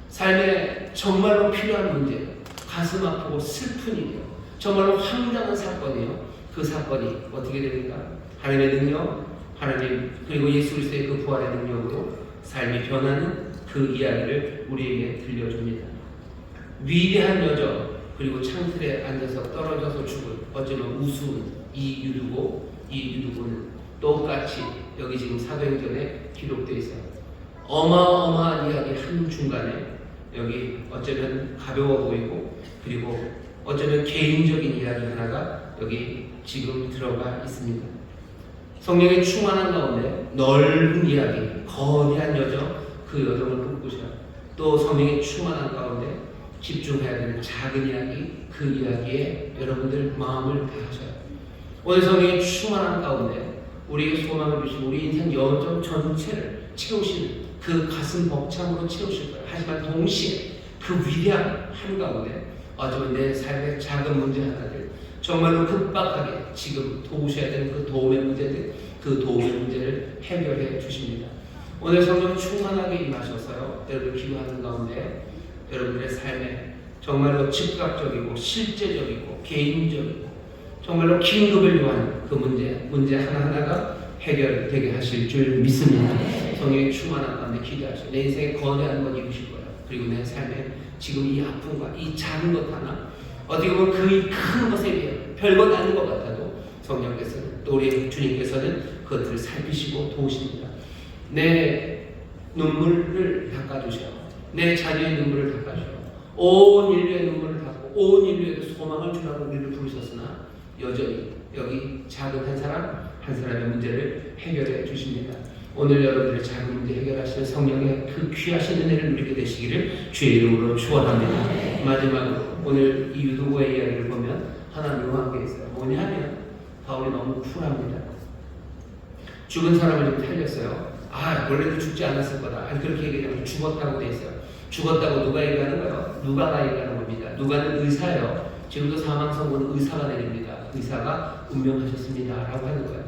삶에 정말로 필요한 문제, 가슴 아프고 슬픈 일이요, 정말로 황당한 사건이요. 그 사건이 어떻게 됩니까? 하나님의 능력, 하나님 그리고 예수 그리스도의 그 부활의 능력으로 삶이 변하는 그 이야기를 우리에게 들려줍니다. 위대한 여정, 그리고 창틀에 앉아서 떨어져서 죽은 어쩌면 우스운 이 유두보는 똑같이 여기 지금 사도행전에 기록되어 있어요. 어마어마한 이야기 한 중간에 여기 어쩌면 가벼워 보이고 그리고 어쩌면 개인적인 이야기 하나가 여기 지금 들어가 있습니다. 성령의 충만한 가운데 넓은 이야기, 거대한 여정, 그 여정을 꿈꾸셔요. 또 성령의 충만한 가운데 집중해야 되는 작은 이야기, 그 이야기에 여러분들 마음을 다하셔요. 오늘 성령의 충만한 가운데 우리에게 소망을 주시고 우리 인생 여정 전체를 채우시는 그 가슴 벅참으로 채우실 거예요. 하지만 동시에 그 위대한 한가운데 어쩌면 내 삶의 작은 문제 하나들, 정말로 급박하게 지금 도우셔야 되는 그 도움의 문제들, 그 도움의 문제를 해결해 주십니다. 오늘 성령 충만하게 임하셔서요, 여러분 기도하는 가운데 여러분들의 삶에 정말로 즉각적이고 실제적이고 개인적이고 정말로 긴급을 요하는 그 문제 하나하나가 해결되게 하실 줄 믿습니다. 성령의 충만한 가운데 기도하시고 내 인생에 거대한 것 이루실 거예요. 그리고 내 삶에 지금 이 아픔과 이 작은 것 하나, 어떻게 보면 그 큰 것에 비해 별것 아닌 것 같아도 성령께서는, 또 우리 주님께서는 그것들을 살피시고 도우십니다. 내 눈물을 닦아주셔요. 내 자녀의 눈물을 닦아주셔요. 온 인류의 눈물을 닦고 온 인류에게 소망을 주라고 우리를 부르셨으나 여전히 여기 작은 한 사람의 문제를 해결해 주십니다. 오늘 여러분들의 작은 문제 해결하시는 성령의 그 귀하신 은혜를 누리게 되시기를 주의 이름으로 축원합니다. 마지막으로 오늘 이 유두보의 이야기를 보면 하나 묘한 게 있어요. 뭐냐면 바울이 너무 쿨합니다. 죽은 사람을 좀 살렸어요. 원래도 죽지 않았을 거다. 그렇게 얘기하면 죽었다고 돼 있어요. 죽었다고 누가 얘기하는 거예요? 누가가 얘기하는 겁니다. 누가는 의사예요. 지금도 사망 선고는 의사가 내립니다. 의사가 운명하셨습니다 라고 하는 거예요.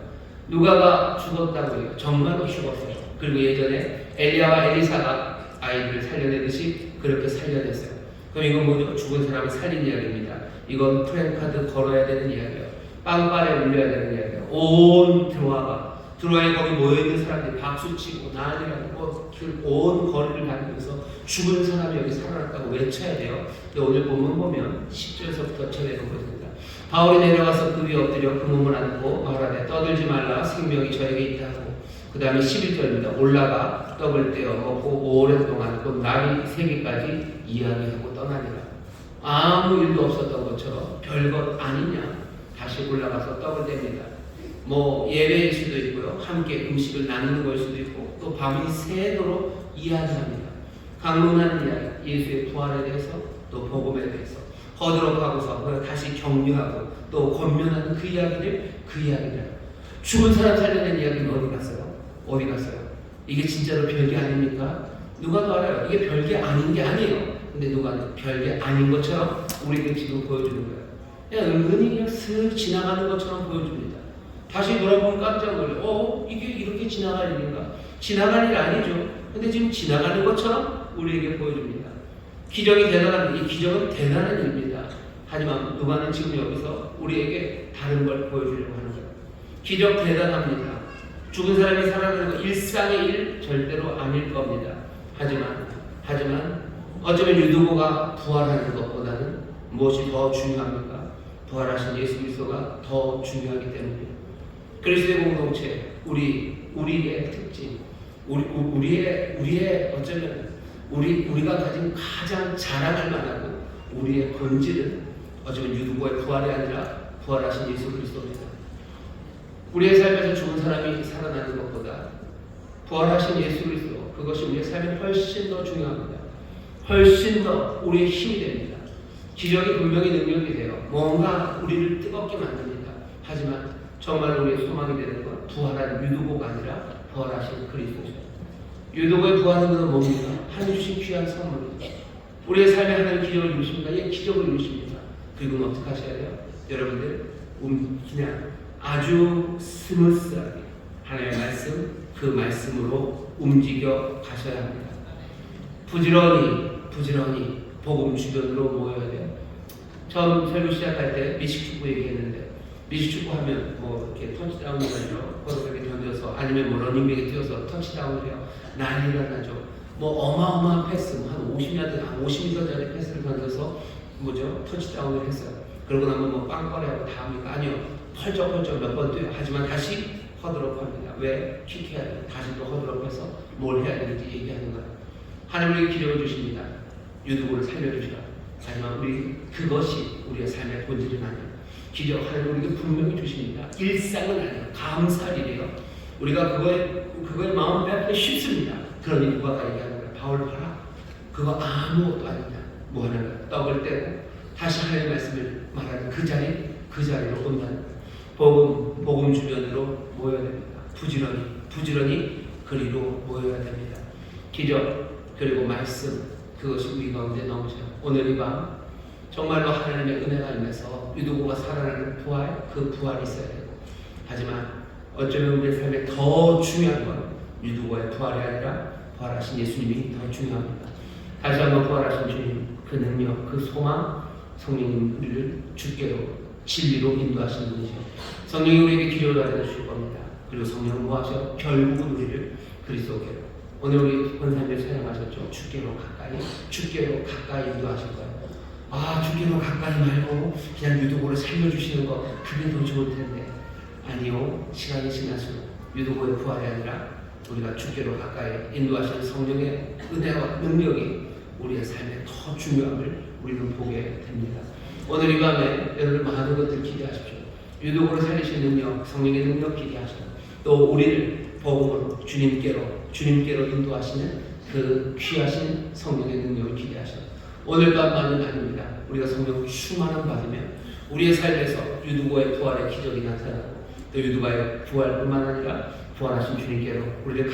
누가가 죽었다고 해요. 정말로 죽었어요. 그리고 예전에 엘리야와 엘리사가 아이들을 살려내듯이 그렇게 살려냈어요. 그럼 이건 뭐죠? 죽은 사람을 살린 이야기입니다. 이건 프랭카드 걸어야 되는 이야기예요. 빵빠레 울려야 되는 이야기예요. 온 드로아에 거기 모여있는 사람들이 박수치고 난리라고 온 거리를 다니면서 죽은 사람이 여기 살아났다고 외쳐야 돼요. 근데 오늘 본문 보면 10절에서부터 전해보거든요. 바울이 내려와서 그 위에 엎드려 그 몸을 안고 말하되 떠들지 말라, 생명이 저에게 있다 하고, 그 다음에 11절입니다. 올라가 떡을 떼어 먹고 오랫동안 곧 날이 새기까지 이야기하고 떠나니라. 아무 일도 없었던 것처럼 별것 아니냐 다시 올라가서 떡을 뗍니다. 예배일 수도 있고요, 함께 음식을 나누는 걸 수도 있고, 또 밤이 새도록 이야기합니다. 강론하는 이야기, 예수의 부활에 대해서, 또 복음에 대해서 거듭하고서 다시 격려하고 또 권면하는 그 이야기를 죽은 사람 살려낸 이야기는 어디 갔어요? 이게 진짜로 별게 아닙니까? 누가 더 알아요? 이게 별게 아닌 게 아니에요. 근데 누가는 별게 아닌 것처럼 우리에게 지금 보여주는 거예요. 그냥 은근히 그냥 슥 지나가는 것처럼 보여줍니다. 다시 돌아보면 깜짝 놀라요. 이게 이렇게 지나갈 일인가? 지나갈 일 아니죠. 근데 지금 지나가는 것처럼 우리에게 보여줍니다. 기적이 대단한, 이 기적은 대단한 일입니다. 하지만 누가는 지금 여기서 우리에게 다른 걸 보여주려고 하는 거예요. 기적 대단합니다. 죽은 사람이 살아나는 거 일상의 일 절대로 아닐 겁니다. 하지만 어쩌면 유두보가 부활하는 것보다는 무엇이 더 중요합니까? 부활하신 예수 그리스도가 더 중요하기 때문입니다. 그리스도의 공동체, 우리의 특징, 우리의 어쩌면 우리가 가진 가장 자랑할 만하고 우리의 본질은 어쩌면 유두보의 부활이 아니라 부활하신 예수 그리스도입니다. 우리의 삶에서 죽은 사람이 살아나는 것보다 부활하신 예수 그리스도, 그것이 우리의 삶에 훨씬 더 중요합니다. 훨씬 더 우리의 힘이 됩니다. 기적이 분명히 능력이 돼요. 뭔가 우리를 뜨겁게 만듭니다. 하지만 정말 우리의 소망이 되는 건 부활한 유두보가 아니라 부활하신 그리스도죠. 유독의 부활은 뭡니까? 하나님 주신 귀한 선물입니다. 우리의 삶에 하나님 기적을 이루십니까? 예, 기적을 이루십니다. 그리고 어떻게 하셔야 돼요? 여러분들 그냥 아주 스무스하게 하나님의 말씀, 그 말씀으로 움직여 가셔야 합니다. 부지런히 복음 주변으로 모여야 돼요. 처음 설교 시작할 때 미식축구 얘기했는데, 미식축구 하면 뭐 이렇게 터치다운을 하죠. quarterback에 던져서, 아니면 뭐 러닝백에 뛰어서 터치다운을 해요. 난리가 나죠. 뭐 어마어마한 패스, 뭐 한 50m짜리 패스를 던져서 뭐죠? 터치다운을 했어요. 그러고 나면 뭐 빵거리하고 다 합니까? 아니요. 펄쩍펄쩍 몇 번 뛰어요. 하지만 다시 허드롭합니다. 왜? 킥해야 돼요. 다시 또 허드롭해서 뭘 해야 되는지 얘기하는 거예요. 하나님이 기적을 주십니다. 유두고를 살려주시라. 하지만 그것이 우리의 삶의 본질은 아니에요. 기적 하나님 우리에게 분명히 주십니다. 일상은 아니에요. 감사일이에요. 우리가 그거에 마음 빼앗기 쉽습니다. 그러니 누가 얘기하는 거예요. 바울 봐라. 그거 아무것도 아니다. 뭐 하는 거예요. 떡을 떼고 다시 하나님의 말씀을 말하는 그 자리로 온다는 거예요. 복음 주변으로 모여야 됩니다. 부지런히 그리로 모여야 됩니다. 기적 그리고 말씀, 그것이 우리 가운데 넘쳐요. 오늘 이 밤 정말로 하나님의 은혜가 임해서 유두고가 살아나는 부활, 그 부활이 있어야 되고, 하지만 어쩌면 우리의 삶에 더 중요한 건 유두고의 부활이 아니라 부활하신 예수님이 더 중요합니다. 다시 한번 부활하신 주님, 그 능력, 그 소망, 성령님 우리를 주께로 진리로 인도하시는 분이죠. 성령이 우리에게 기적을 가르쳐 주실 겁니다. 그리고 성령은 뭐하셔? 결국은 우리를 그리스도께로. 오늘 우리 권사님들 찬양하셨죠? 주께로 가까이 인도하실 거예요. 아, 주께로 가까이 말고 그냥 유두고를 살려주시는 거, 그게 더 좋을 텐데. 아니요. 시간이 지날수록 유두고의 부활이 아니라 우리가 주께로 가까이 인도하시는 성령의 은혜와 능력이 우리의 삶에 더 중요함을 우리는 보게 됩니다. 오늘 이 밤에 여러분 많은 것들 기대하십시오. 유두고를 살리신 능력, 성령의 능력 기대하시고, 또 우리를 복음으로 주님께로 인도하시는 그 귀하신 성령의 능력을 기대하시고, 오늘 밤만은 아닙니다. 우리가 성령 충만함 받으면 우리의 삶에서 유두고의 부활의 기적이 나타나고, 또 유두고의 부활뿐만 아니라 부활하신 주님께로 우리를